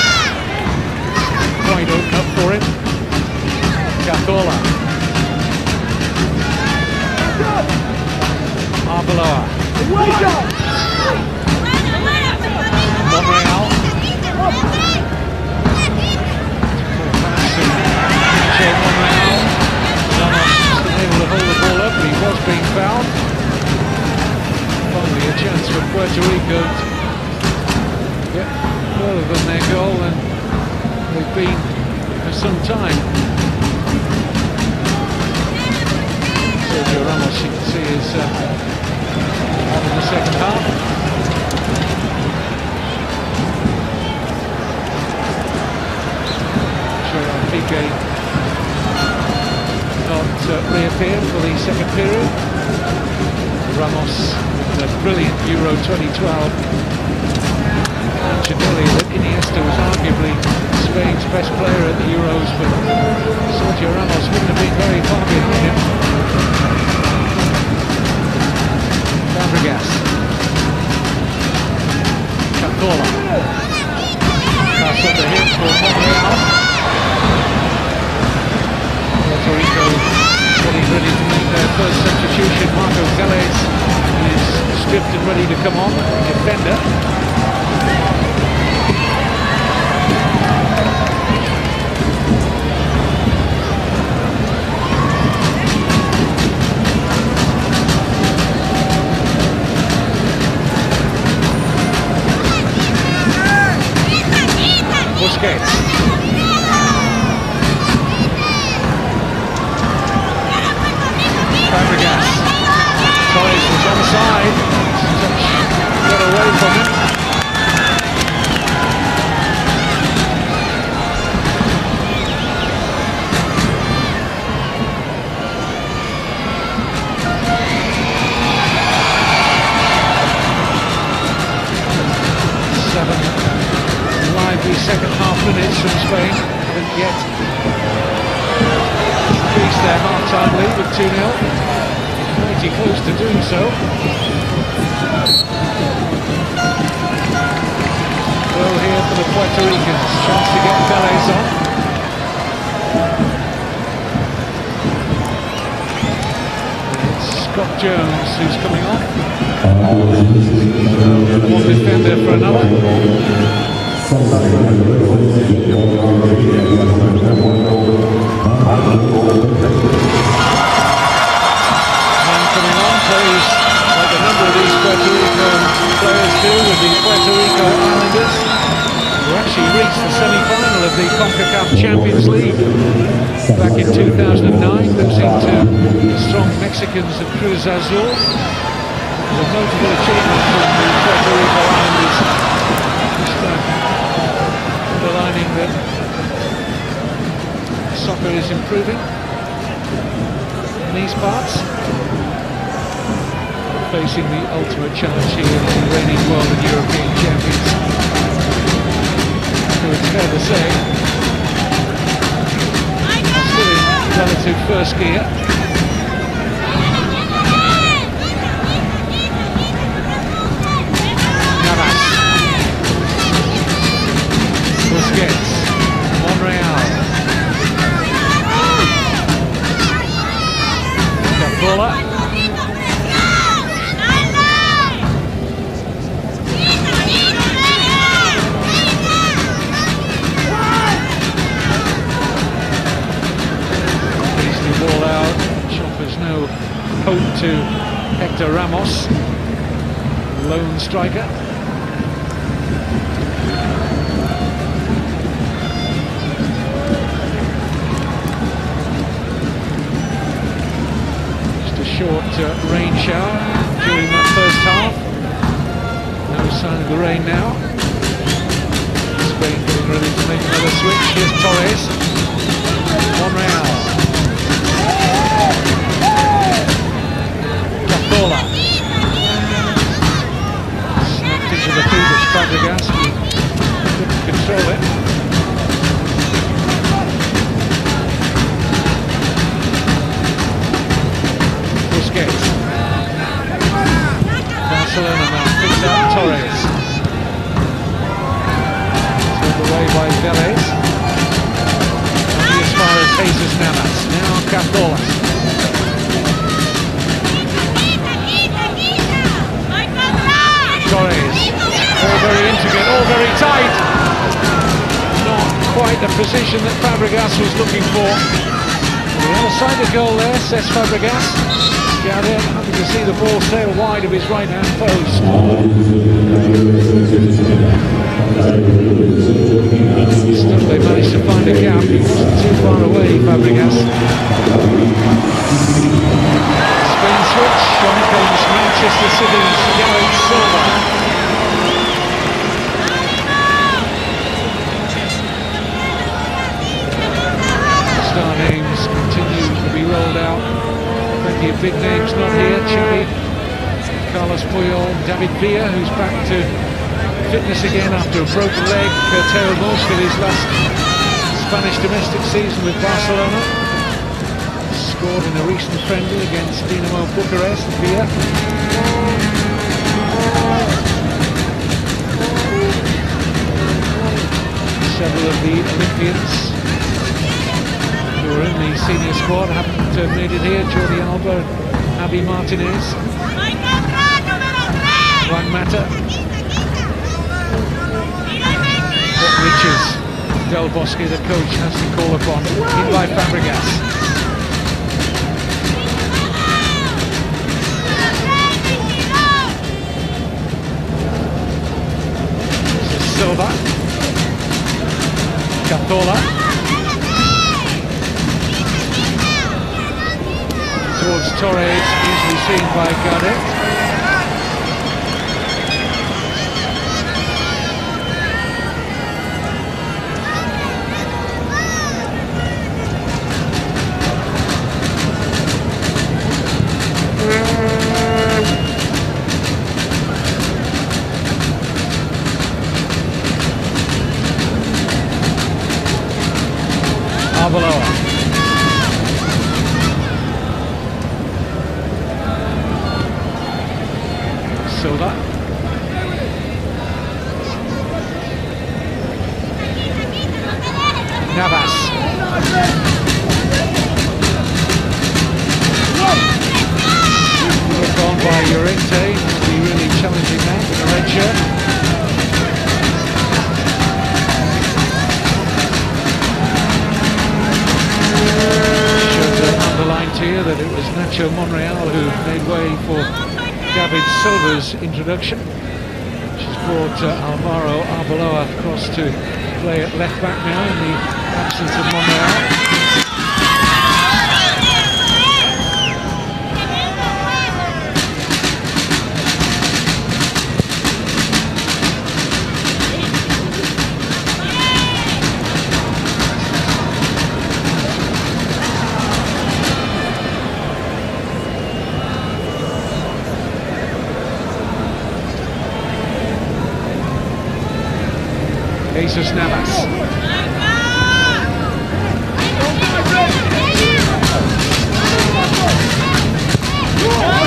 Wide open up for him. Cazorla. Arbeloa. Monreal. Monreal. Ramos able to hold the ball up, but he was being fouled. Finally a chance for Puerto Rico to get further than their goal, and they've been for some time. Sergio Ramos, you can see, is out in the second half. Enrique not reappeared for the second period. Ramos with a brilliant Euro 2012. I mentioned earlier that Iniesta was arguably Spain's best player at the Euros, but Sergio Ramos wouldn't have been very far behind him. Fabregas. Cazorla. Pass on the hit for Monreal. Puerto Rico getting ready to make their first substitution. Marco Gales is stripped and ready to come on. Defender. Busquets. Fabregas. Torres was onside. Got away from him. Second half minutes from Spain, haven't yet increased their half-time lead with 2-0. Pretty close to doing so. Well, here for the Puerto Ricans, chance to get Vélez on. It's Scott Jones who's coming on. One defender for another. Man coming on plays like a number of these Puerto Rico players do with the Puerto Rico Islanders, who actually reached the semi-final of the CONCACAF Champions League back in 2009, losing to the strong Mexicans of Cruz Azul. It was a notable achievement from the Puerto Rico Islanders. Underlining that soccer is improving in these parts, facing the ultimate challenge here of the reigning world and European champions, who it's fair to say are still in relative first gear. Busquets, Monreal, Cazorla, easily ball out. Offers no hope to Hector Ramos, lone striker. Short rain shower during that first half. No sign of the rain now. Spain getting ready to make another switch. Here's Torres. Monreal. Cazorla. Snapped into the feet of Fabregas. Couldn't control it. Barcelona now picks up Torres. Turned away by Vélez. Only as far as Jesus Navas. Now Cazorla. Torres. All very intricate, all very tight. Not quite the position that Fabregas was looking for. The other side of goal there, says Fabregas. Gathered, happy to see the ball sail wide of his right-hand post. Still they managed to find a gap. He wasn't too far away, Fabregas. Spain switch, on comes Manchester City's Gareth Silva. Plenty of big names not here. Xavi, Carlos Puyol, David Villa, who's back to fitness again after a broken leg, curtailed most of his last Spanish domestic season with Barcelona. Scored in a recent friendly against Dinamo Bucharest. Villa. Several of the Olympians who are in the senior squad haven't made it here. Jordi Alba, Javi Martinez, Juan Mata. What riches Del Bosque, the coach, has to call upon. In by Fabregas. This is Silva. Cazorla. Towards Torres, easily seen by Gardet. Arbeloa. Silva. Navas. Look on by Llorente, the really challenging man with the red shirt. Underlined here that it was Nacho Monreal who made way for David Silva's introduction, which has brought Alvaro Arbeloa across to play at left back now in the absence of Monreal. Jesus Navas.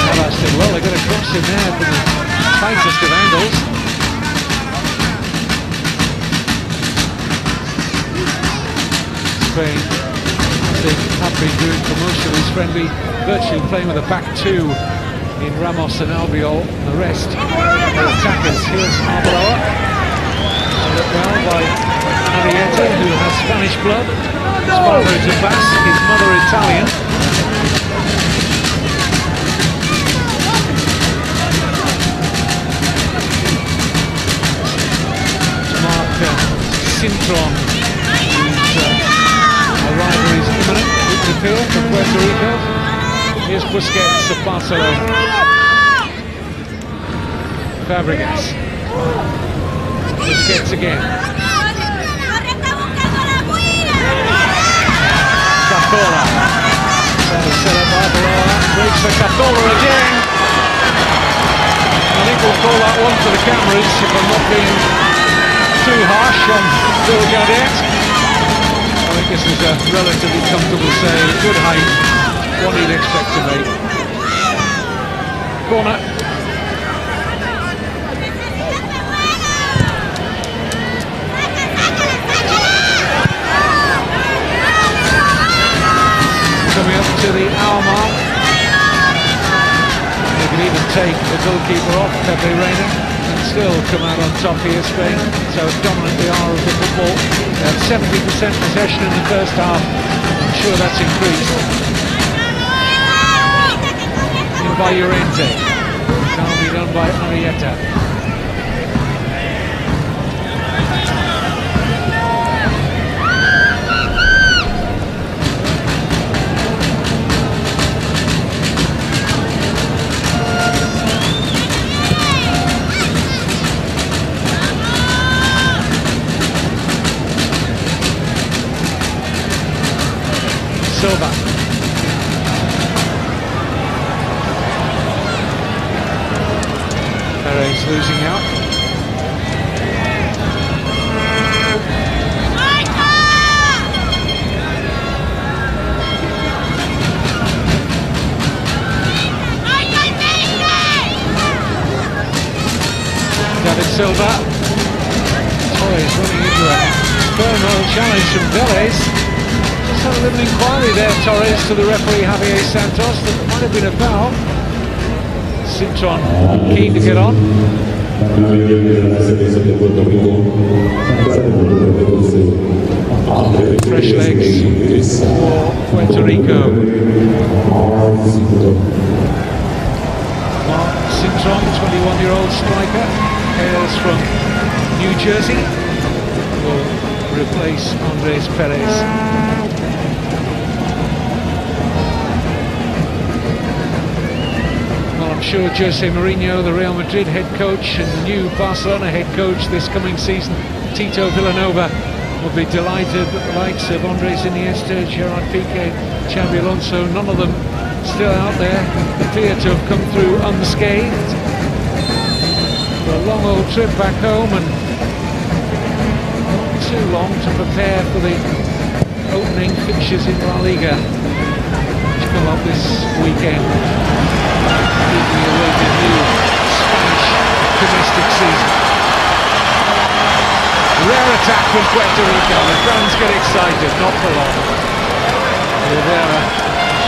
Navas did well, they got a cross in there from the tightest of angles. Spain, they have been doing for most of this friendly, virtually playing with a back two in Ramos and Albiol. The rest are attackers. Here's Arbeloa. Well by Arietta, who has Spanish blood. His father is a Basque, his mother Italian. Mark Sintron, whose arrival is imminent, it would appear, from Puerto Rico. Here's Busquets of Barcelona. Fabregas. Busquets again. Cazorla. That is set up by Arbeloa. Breaks for Cazorla again. I think we'll call that one for the cameras if I'm not being too harsh on Bill Gardet. I think this is a relatively comfortable save. Good height. What you'd expect to make. Corner. Coming up to the hour mark. They can even take the goalkeeper off, Pepe Reina, and still come out on top here, Spain. So dominant they are of the football. They had 70% possession in the first half. I'm sure that's increased. In by Llorente. Calmly done by Arietta. Silva. losing out. Silva. Torres running into a thermal challenge from Vélez. Just had a little inquiry there, Torres, to the referee Javier Santos, that might have been a foul. Cintron keen to get on. Fresh legs for Puerto Rico. Mark Cintron, 21-year-old striker, hails from New Jersey, will replace Andres Perez. Well, I'm sure Jose Mourinho, the Real Madrid head coach, and the new Barcelona head coach this coming season, Tito Villanova, will be delighted that the likes of Andres Iniesta, Gerard Piqué, Xabi Alonso, none of them still out there, appear to have come through unscathed. A long old trip back home, and not too long to prepare for the opening fixtures in La Liga, which come up this weekend. Eagerly awaited new Spanish domestic season. Rare attack from Puerto Rico. The fans get excited, not for long. Rivera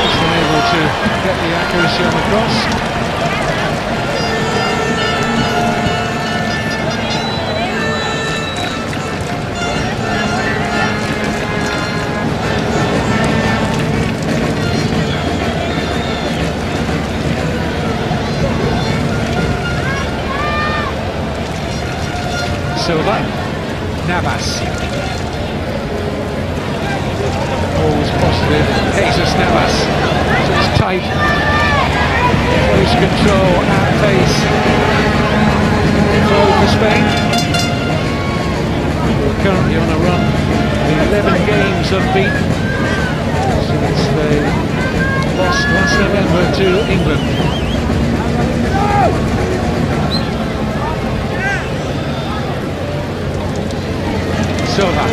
is unable to get the accuracy on the cross. Silva, Navas, always positive, Jesus Navas, so it's tight, close control at pace, throw for Spain. We're currently on a run, 11 games unbeaten, since they lost last November to England. Silva.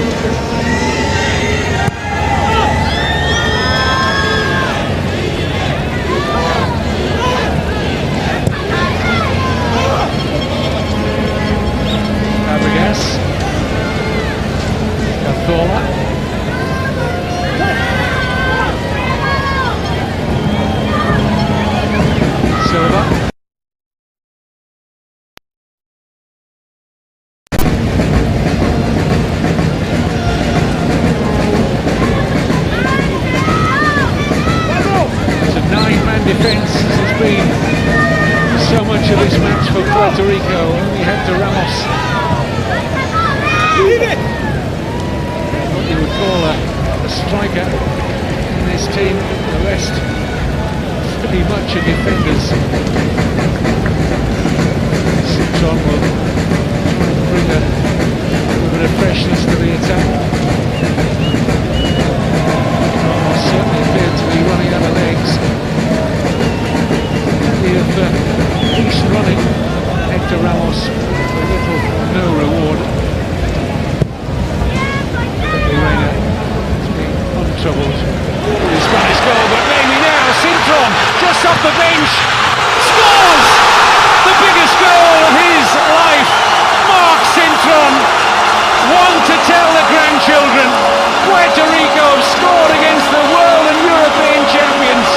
Fabregas. Cazorla. Silva. Defence has been so much of this match for Puerto Rico. Only Hector Ramos, what you would call a striker in this team. The rest pretty much are defenders. Cintron will bring a little bit of freshness to the attack. Ramos certainly appeared to be running out of legs. Of decent running, Hector Ramos for little or no reward. Reina has been untroubled with his Spanish goal, but maybe now Cintron, just off the bench, scores the biggest goal of his life. Mark Cintron, one to tell the grandchildren. Puerto Rico scored against the world and European champions.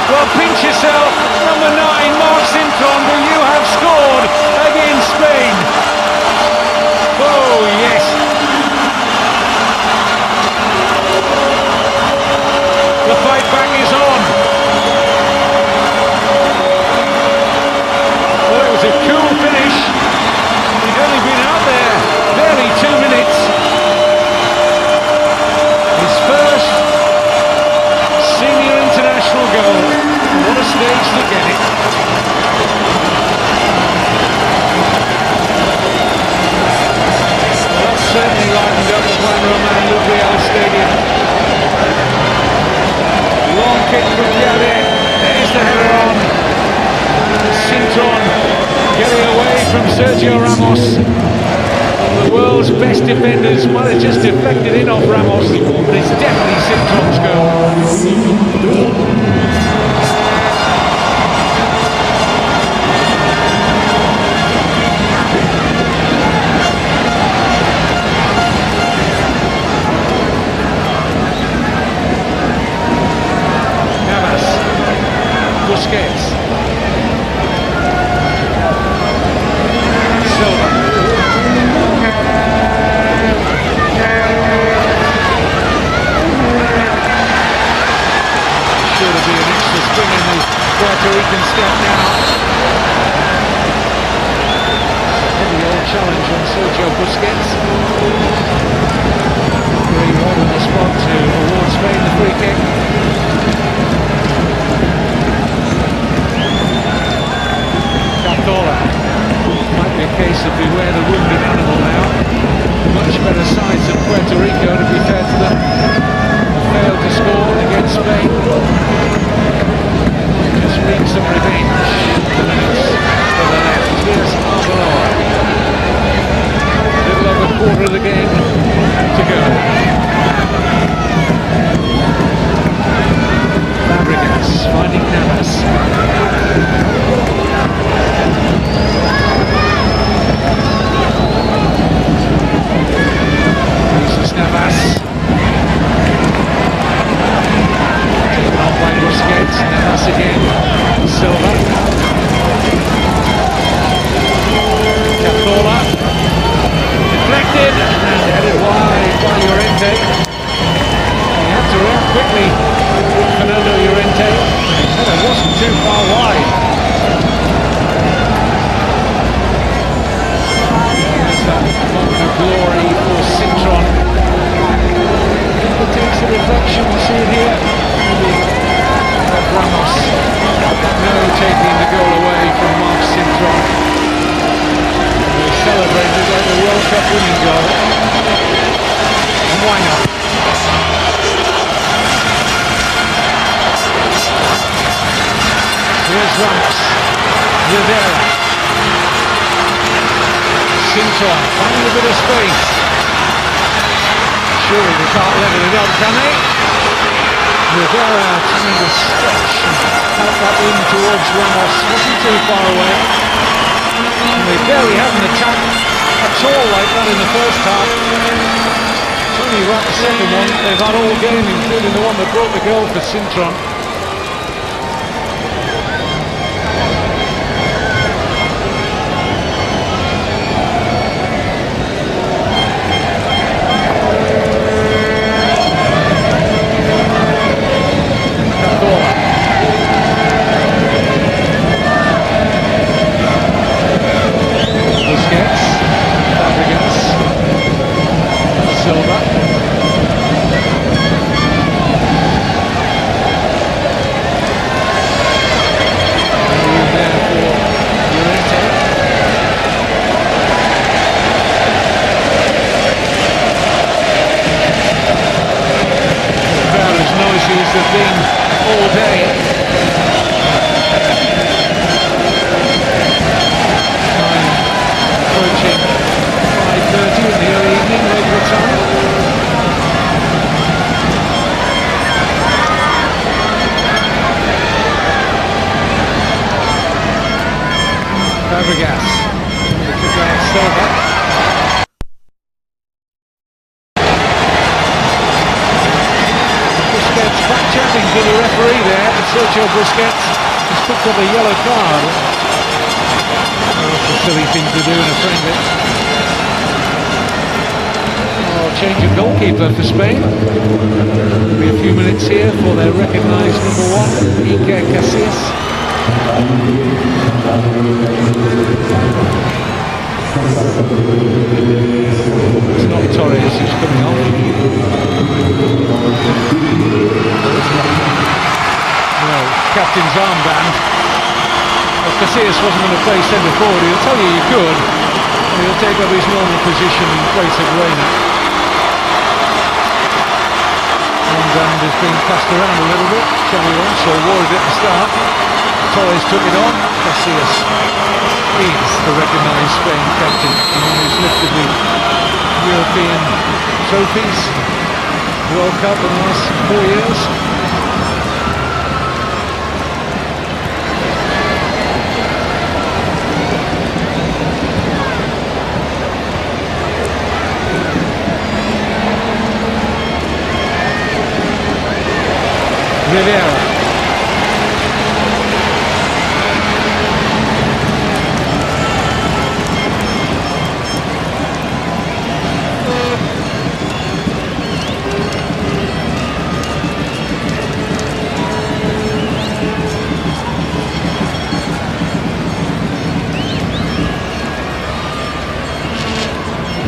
Well, pinch yourself, number 9, Mark Cintron, but you have scored against Spain. Oh, yes. The Sergio Ramos, one of the world's best defenders, might have just deflected in off Ramos, but it's definitely Cintron's goal. Busquets. Silva. Sure to be an extra spring in the Puerto Rican step now. Heavy old challenge on Sergio Busquets. Very right on the spot to award Spain the free kick. Might be a case of beware the wounded animal now. Much better sides than Puerto Rico, to be fair to them. Failed to score against Spain. Just wreak some revenge. The minutes for the left. Here's Arbeloa. Little over a quarter of the game to go. Fabregas finding Navas. Navas. Taken on by Busquets. Navas again. Silva. Cazorla. Deflected and headed wide by Llorente. He had to react quickly. Fernando Llorente. His header wasn't too far wide. There's that moment of glory for Cintron. Takes a reflection, we see it here, of Ramos. No taking the goal away from Marc Cintron. They celebrated like the World Cup winning goal. And why not? Here's Ramos. Rivera. Cintron finding a bit of space. Surely they can't level it up, can they? Rivera trying to stretch and help that in towards Ramos. Wasn't too far away. And they barely haven't attacked at all like that in the first half. It's only right the second one they've had all game, including the one that brought the goal for Cintron. Have been all day. Time approaching 5:30 in the early evening, local time. Fabregas. Kick out Silva. Chatting to the referee there, Sergio Busquets has picked up a yellow card. That's a silly thing to do in a friendly. Oh, change of goalkeeper for Spain. There'll be a few minutes here for their recognised number one, Iker Casillas. It's not Torres who's coming off. No, captain's armband. Well, Casillas wasn't going to play centre forward. He'll tell you could. He'll take up his normal position in place of Reina. Armband has been passed around a little bit. Xavi Alonso wore it at the start. Torres took it on. Casillas is the recognised Spain captain, the one who's lifted the European trophies, World Cup in the last 4 years. Rivera.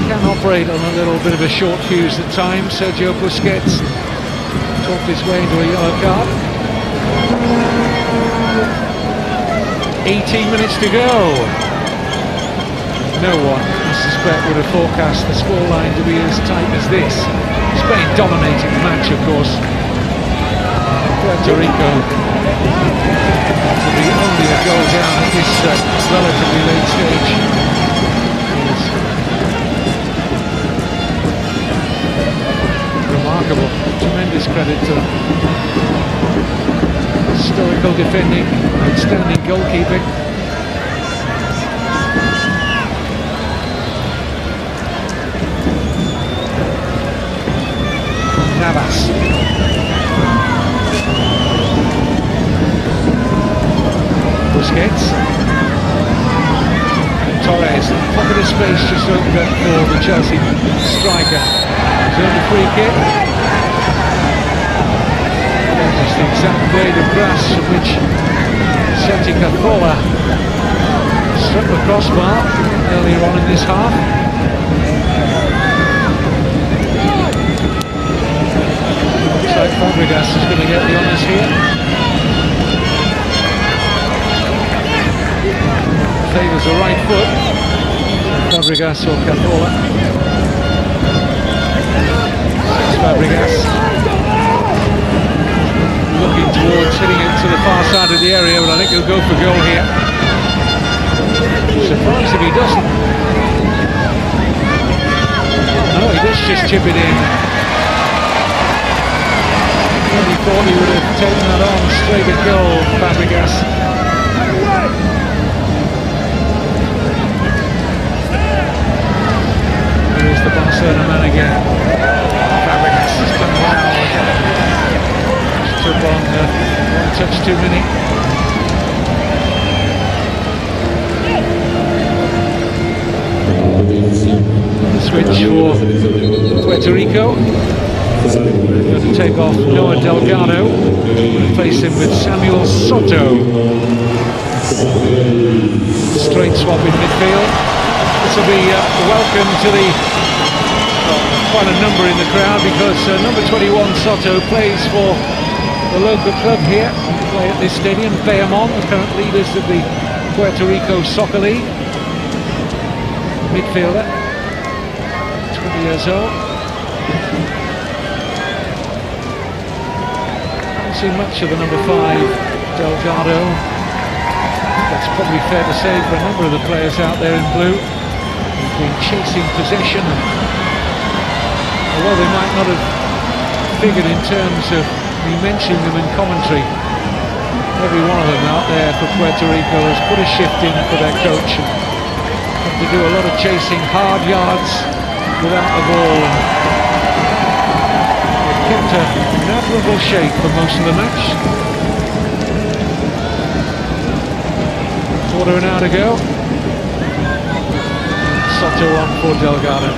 Can operate on a little bit of a short fuse at times. Sergio Busquets talked his way into a yellow card. 18 minutes to go. No one, I suspect, would have forecast the scoreline to be as tight as this. Spain dominating the match, of course. Puerto Rico will be only a goal down at this relatively late stage. Remarkable, tremendous credit to them. Historical defending, outstanding goalkeeping. Navas. Busquets. Torres, pocket of space just opened up for the Chelsea striker. He's earned a free kick. That's the exact blade of grass from which Santi Cazorla struck the crossbar earlier on in this half. Looks like Fabregas is going to get the honours here. Favours the right foot. Fabregas or Cazorla. Fabregas looking towards hitting it to the far side of the area, but I think he'll go for goal here. Surprised if he doesn't. No, he does just chip it in. He thought he would have taken that on straight at goal, Fabregas. Here's the Barcelona man again. Fabregas has come around. Took on one touch too many. The switch for Puerto Rico. Going to take off Noah Delgado, replace him with Samuel Soto. Straight swap in midfield. This will be welcome to the quite a number in the crowd, because number 21 Soto plays for the local club here. Play at this stadium, Bayamon, the current leaders of the Puerto Rico Soccer League. Midfielder, 20 years old. Haven't seen much of the number 5 Delgado. That's probably fair to say for a number of the players out there in blue. They've been chasing possession, and although they might not have figured in terms of we mentioned them in commentary, every one of them out there for Puerto Rico has put a shift in for their coach and had to do a lot of chasing, hard yards without the ball. They've kept an admirable shape for most of the match. Quarter of an hour to go. Soto on for Delgado.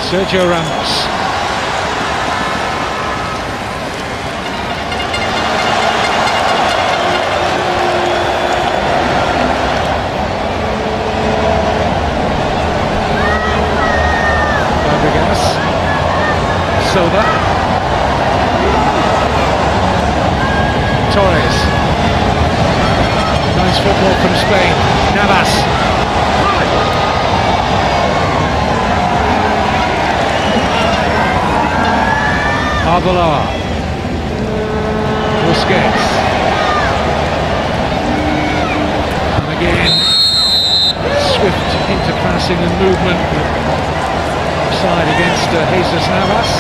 Sergio Ramos. Silva. Torres. Nice football from Spain. Navas. Arbeloa. Busquets. And again, swift into passing and movement. Offside against Jesus Navas.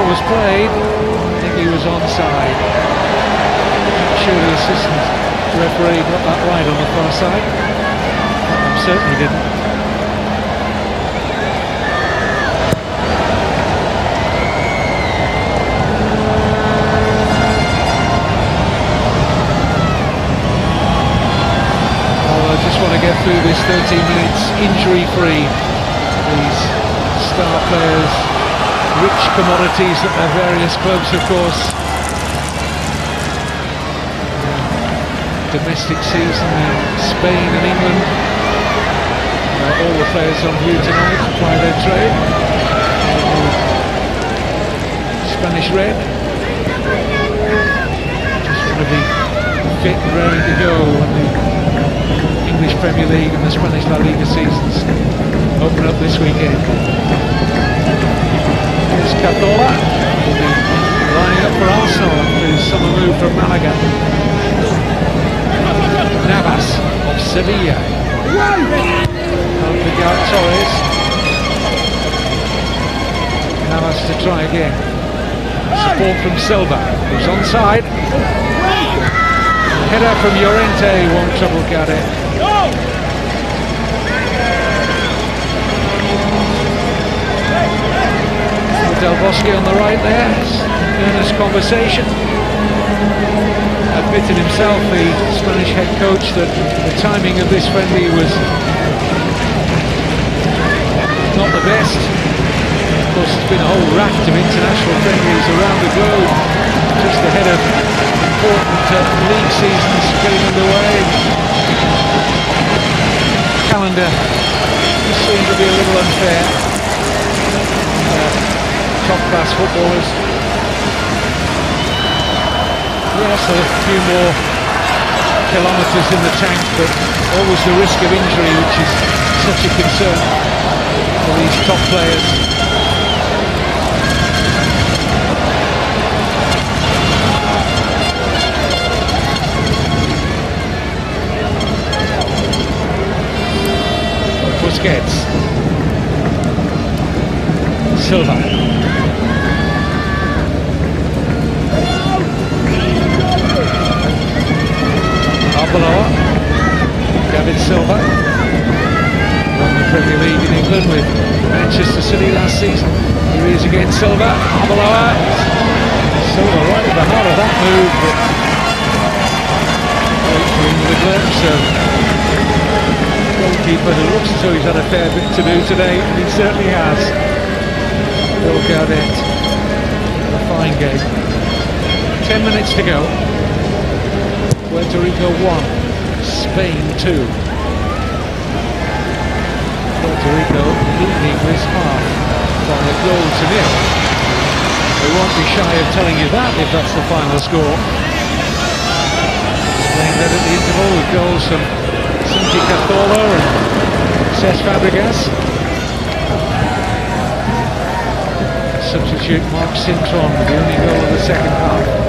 Was played, I think he was onside. I'm sure the assistant referee got that right on the far side. Certainly didn't. Well, I just want to get through this 13 minutes injury-free. These star players, rich commodities at their various clubs, of course. Domestic season in Spain and England. All the players on view tonight apply their trade. Spanish red. Just want to be fit and ready to go when the English Premier League and the Spanish La Liga seasons open up this weekend. Cazorla will be lining up for Arsenal after his summer move from Malaga. Navas of Sevilla. Can't pick out Torres. Navas to try again. Support from Silva, who's onside. Header from Llorente won't trouble Gade. Del Bosque on the right there, earnest conversation. Admitted himself, the Spanish head coach, that the timing of this friendly was not the best. Of course, there's been a whole raft of international friendlies around the globe, just ahead of important league seasons getting underway. Calendar seems to be a little unfair. Top-class footballers. Yes, a few more kilometres in the tank, but always the risk of injury, which is such a concern for these top players. Busquets. Silva. Arbeloa, David Silva, won the Premier League in England with Manchester City last season. Here he is again, Silva, Arbeloa. Silva right at the heart of that move, but waiting with a glimpse of goalkeeper who looks as though he's had a fair bit to do today, and he certainly has. Bill Gaudet, a fine game. 10 minutes to go. Puerto Rico 1, Spain 2. Puerto Rico leading this half by a goal to nil. They won't be shy of telling you that if that's the final score. Spain led at the interval with goals from Santi Cazorla and Cesc Fabregas. Substitute Mark Cintron with the only goal of the second half.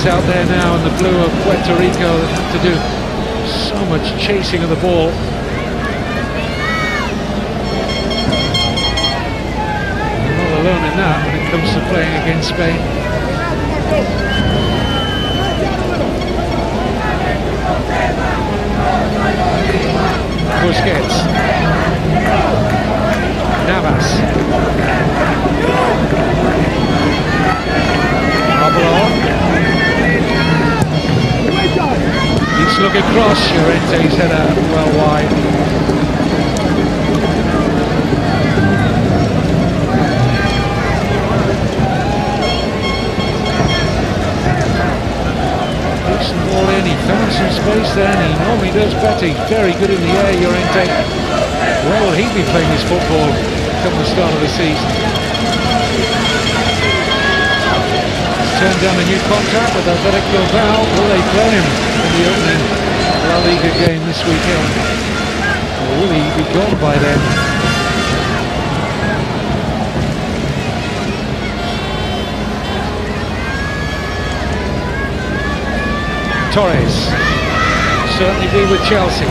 out there now in the blue of Puerto Rico that have to do so much chasing of the ball. They're not alone in that when it comes to playing against Spain. Busquets, Navas, Arbeloa. Each look across, Llorente's header well wide. Puts the ball in, he found some space there, and he normally does better. He's very good in the air, Llorente. Where will he be playing his football come the start of the season? Turned down a new contract with Athletic Bilbao. Will they play him in the opening La Liga game this weekend? Or will he be gone by then? Torres certainly be with Chelsea.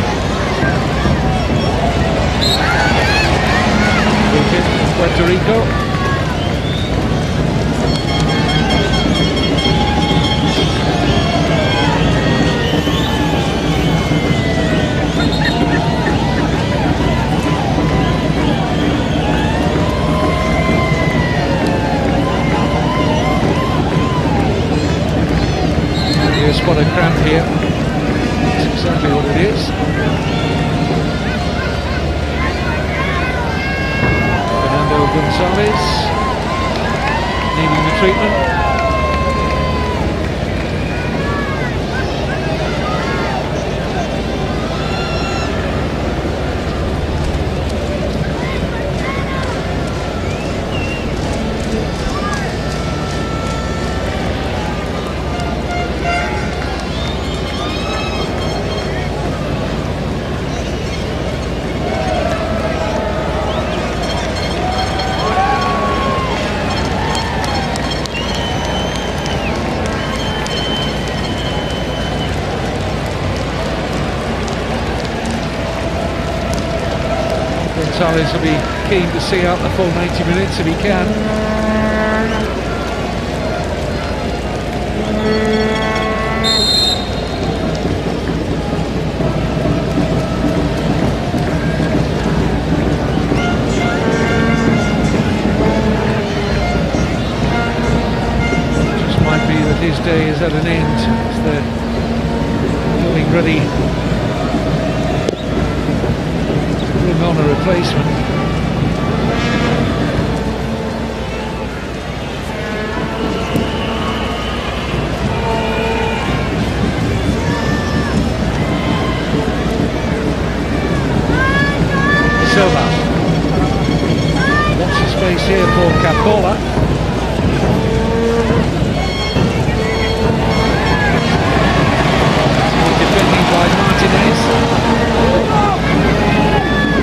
Puerto Rico. Spot a cramp here. That's exactly what it is. Fernando Gonzalez needing the treatment. Gonzalez will be keen to see out the full 90 minutes if he can. Just might be that his day is at an end as they're getting ready on a replacement. Silva. Watch the space here for Capola. Defending by Martinez.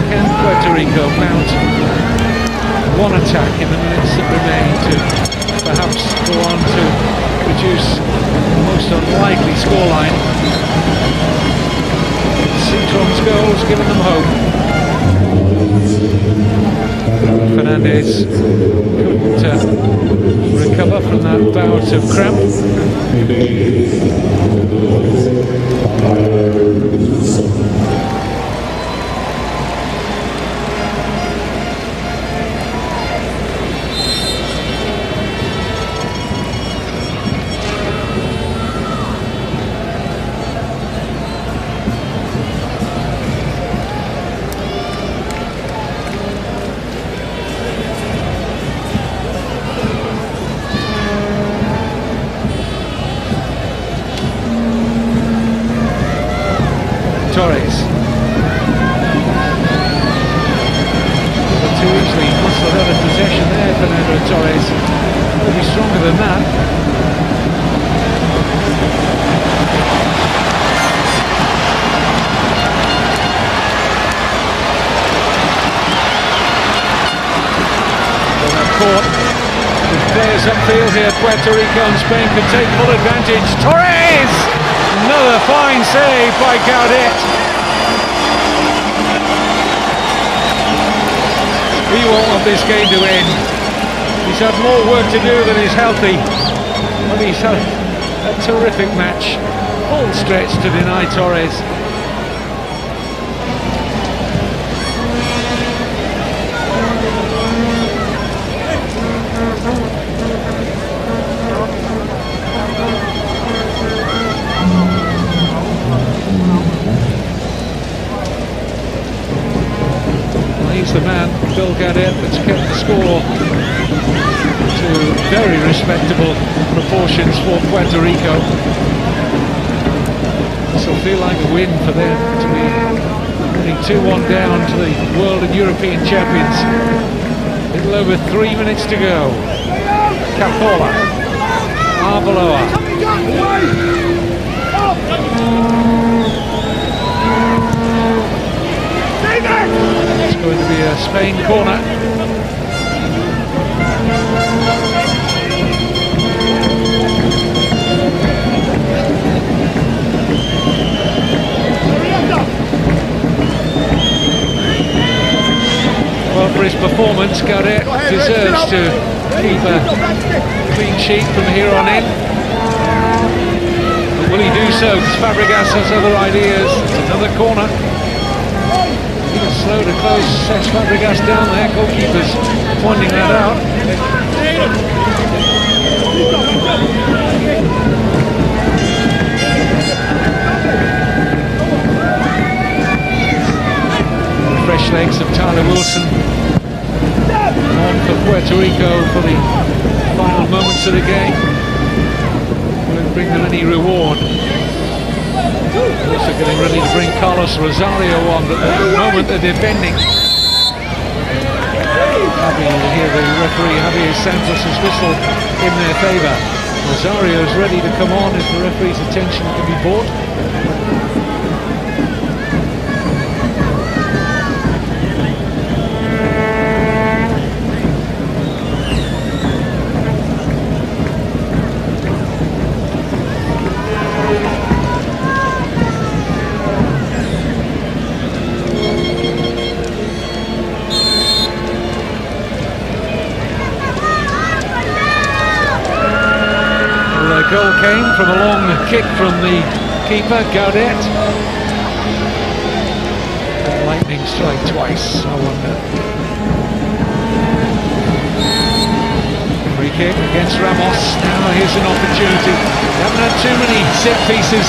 Can Puerto Rico mount one attack in the minutes that remain to perhaps go on to produce the most unlikely scoreline? Citron's goals giving them hope. Fernandez couldn't recover from that bout of cramp. Torres. But too easily muscled out of possession there, Fernando Torres. Will be stronger than that. Well, that caught with players upfield here. Puerto Rico and Spain can take full advantage. Torres! Another fine save by Gaudet. He won't want this game to end. He's had more work to do than is healthy. But he's had a terrific match. Full stretch to deny Torres. He's the man, Bill Gaudet, that's kept the score to very respectable proportions for Puerto Rico. This will feel like a win for them to be getting 2-1 down to the world and European champions. A little over 3 minutes to go. Capola, Arbeloa. It's going to be a Spain corner. Well, for his performance, Gaudet deserves to keep a clean sheet from here on in. But will he do so? Because Fabregas has other ideas. It's another corner. Slow to close Cesc Fabregas down there. Goalkeeper's pointing that out. The fresh legs of Tyler Wilson on for Puerto Rico for the final moments of the game. Won't bring them any reward. Also getting ready to bring Carlos Rosario on, but at the moment they're defending. Happy to hear the referee Javier Santos' whistle in their favour. Rosario's ready to come on if the referee's attention can be bought. The goal came from a long kick from the keeper, Gaudet. Lightning strike twice, I wonder. Free kick against Ramos. Now here's an opportunity. They haven't had too many set pieces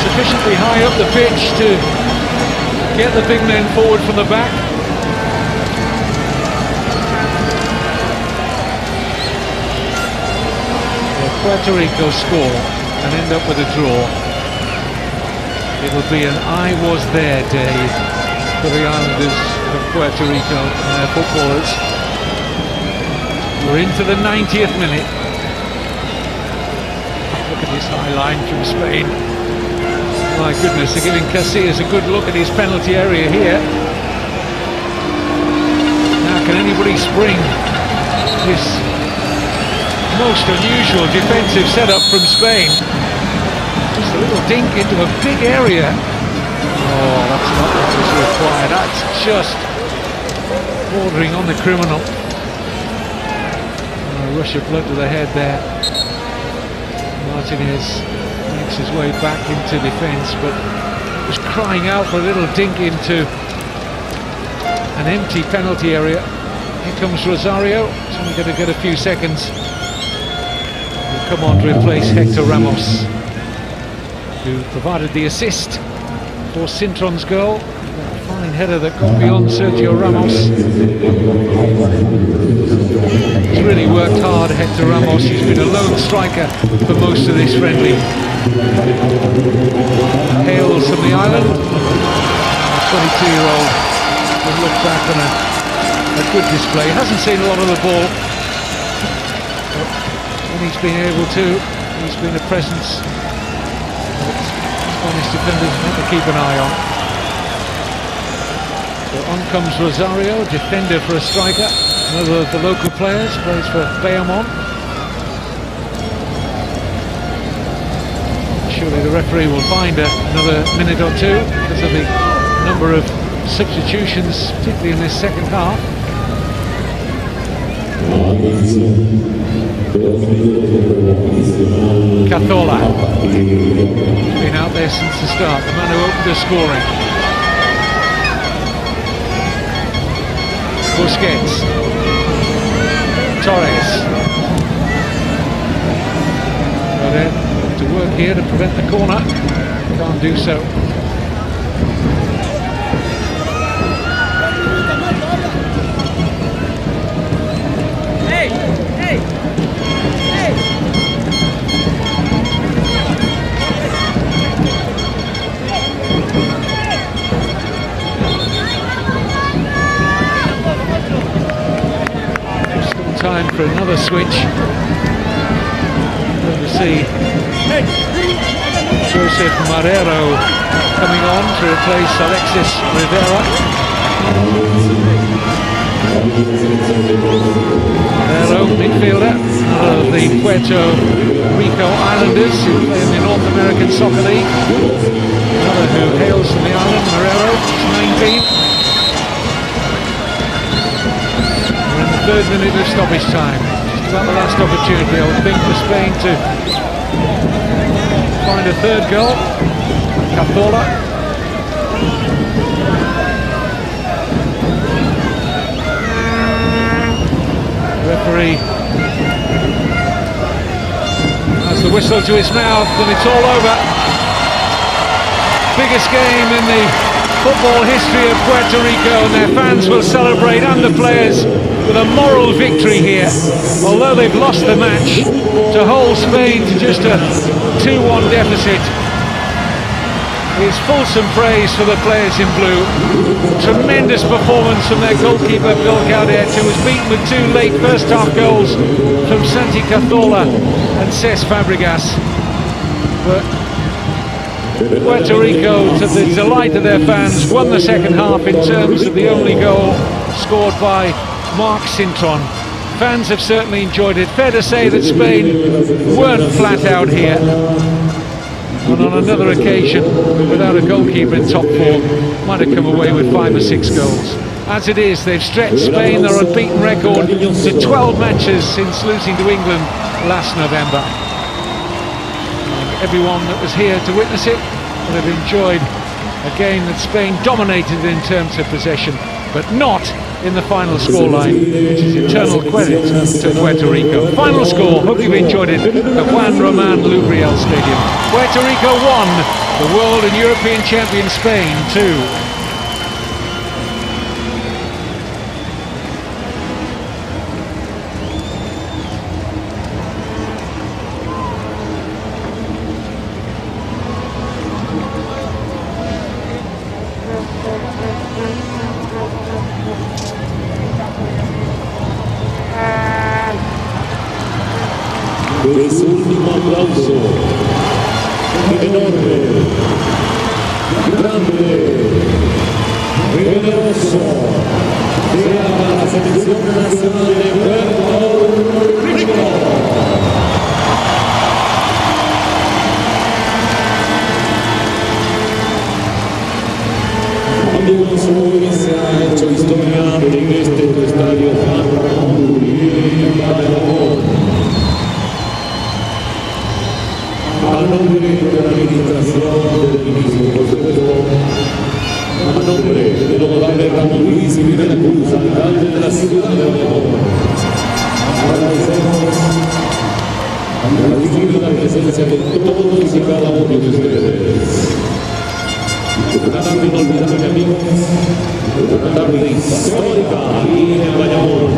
sufficiently high up the pitch to get the big men forward from the back. Puerto Rico score and end up with a draw. It'll be an I was there day for the Islanders of Puerto Rico and their footballers. We're into the 90th minute. Look at this high line from Spain. My goodness, they're giving Casillas a good look at his penalty area here. Now can anybody spring this most unusual defensive setup from Spain? Just a little dink into a big area. Oh, that's not what was required. That's just bordering on the criminal. A rush of blood to the head there. Martinez makes his way back into defence, but was crying out for a little dink into an empty penalty area. Here comes Rosario. He's only going to get a few seconds. Come on to replace Hector Ramos, who provided the assist for Cintron's goal. That fine header that got beyond Sergio Ramos. He's really worked hard, Hector Ramos. He's been a lone striker for most of this friendly. Hails from the island. A 22-year-old will look back on a good display. Hasn't seen a lot of the ball. He's been able to, he's been a presence that Spanish defenders want to keep an eye on. So on comes Rosario, defender for a striker. Another of the local players, plays for Bayamon. Surely the referee will find another minute or two because of the number of substitutions, particularly in this second half. Cazorla has been out there since the start, the man who opened the scoring. Busquets, Torres. To work here to prevent the corner, can't do so. Hey, hey, hey. Still time for another switch. Going to see Joseph Marrero coming on to replace Alexis Rivera. Marrero, midfielder of the Puerto Rico Islanders who play in the North American Soccer League. Another who hails from the island, Marrero, 19. We're in the third minute of stoppage time. Just about the last opportunity, I would think, for Spain to find a third goal. Cazorla. Referee has the whistle to his mouth and it's all over. Biggest game in the football history of Puerto Rico, and their fans will celebrate, and the players, with a moral victory here. Although they've lost the match, to hold Spain to just a 2-1 deficit is fulsome praise for the players in blue. Tremendous performance from their goalkeeper Bill Gaudet, who was beaten with two late first half goals from Santi Cazorla and Cesc Fabregas. But Puerto Rico, to the delight of their fans, won the second half in terms of the only goal scored by Marc Cintron. Fans have certainly enjoyed it. Fair to say that Spain weren't flat out here. And on another occasion, without a goalkeeper in top form, might have come away with 5 or 6 goals. As it is, they've stretched Spain, their unbeaten record, to 12 matches since losing to England last November. Everyone that was here to witness it would have enjoyed a game that Spain dominated in terms of possession, but not in the final scoreline, which is eternal credit to Puerto Rico. Final score, hope you've enjoyed it, the Juan Román Lubriel Stadium. Puerto Rico 1, the world and European champion Spain 2. Su último aplauso, enorme, grande, generoso, sea para la selección nacional de Puerto Rico. Amigos, hoy se ha hecho historia en este estadio a nombre de la administración del ministro, por supuesto, a nombre del honorable Ramón Luis y Miguel Cruz, alcalde de la ciudad de Bayamón, agradecemos la distinguida presencia de todos y cada uno de ustedes. Una tarde inolvidable, amigos, una tarde histórica aquí en Bayamón.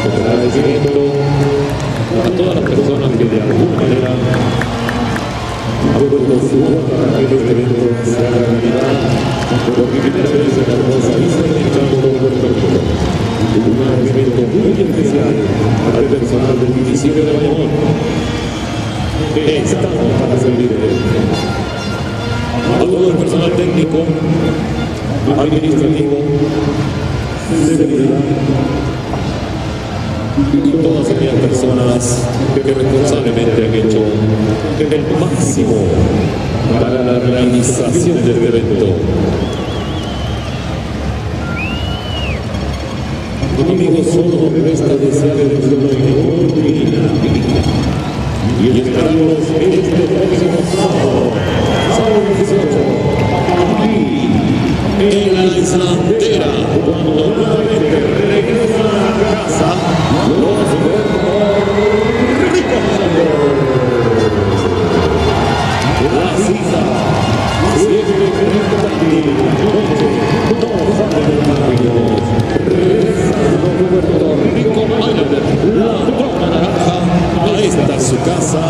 Agradecimiento a todas las personas que de alguna manera han puesto su voz para que este evento se haga realidad por primera vez en la hermosa isla del campo de Puerto Rico. Un agradecimiento muy especial al personal del municipio de Bayamón. Estamos para servirles. A todo el personal técnico, administrativo, seguridad y todas aquellas personas que responsablemente han hecho el máximo para la realización de este evento. Amigos, solo me resta desearles lo mejor de vida y esperamos este próximo sábado 18, aquí en la Islandera, cuando nuevamente regresan a casa los Puerto Rico. La cita siempre expectativa, no falten amigos. Puerto Rico, la tropa naranja, ahí está su casa,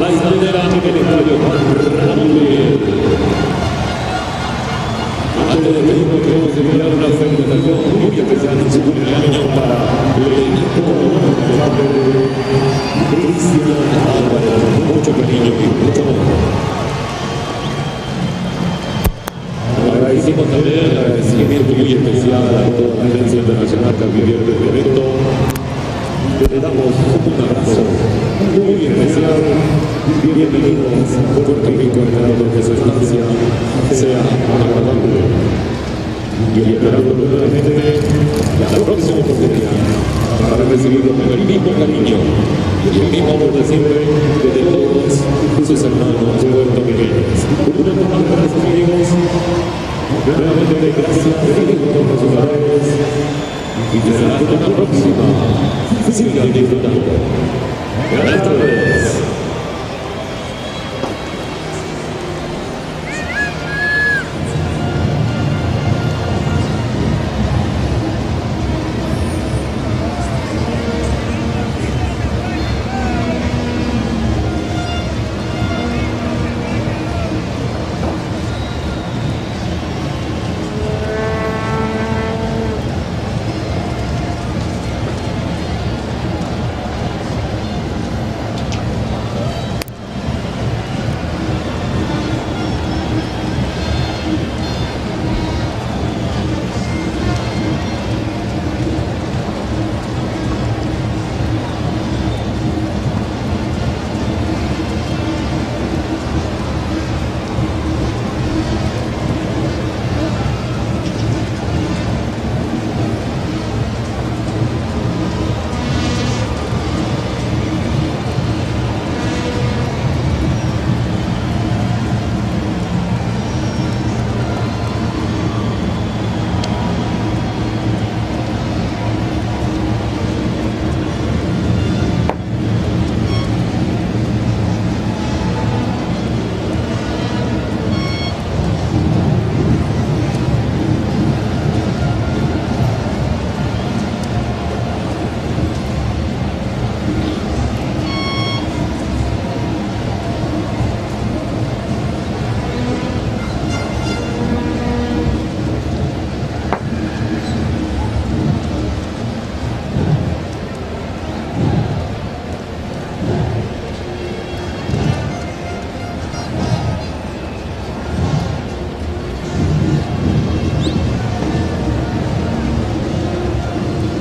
la Islandera en el estadio Ramón. Antes de pedirnos, queremos enviar una felicitación muy especial en su cumpleaños para el equipo de parte de Cristian Álvarez, mucho cariño y mucho amor. Agradecemos también el agradecimiento muy especial a toda la agencia internacional que vivió este evento. Le damos un abrazo muy especial. Bienvenidos a Puerto Rico, esperando que su estancia sea agradable. Y esperando nuevamente la próxima oportunidad para recibirlo con el mismo cariño y el mismo amor de siempre de todos sus hermanos puertorriqueños. Una vez más, gracias amigos. Nuevamente gracias por sus valores y será hasta la próxima. Sigan disfrutando. Buenas tardes.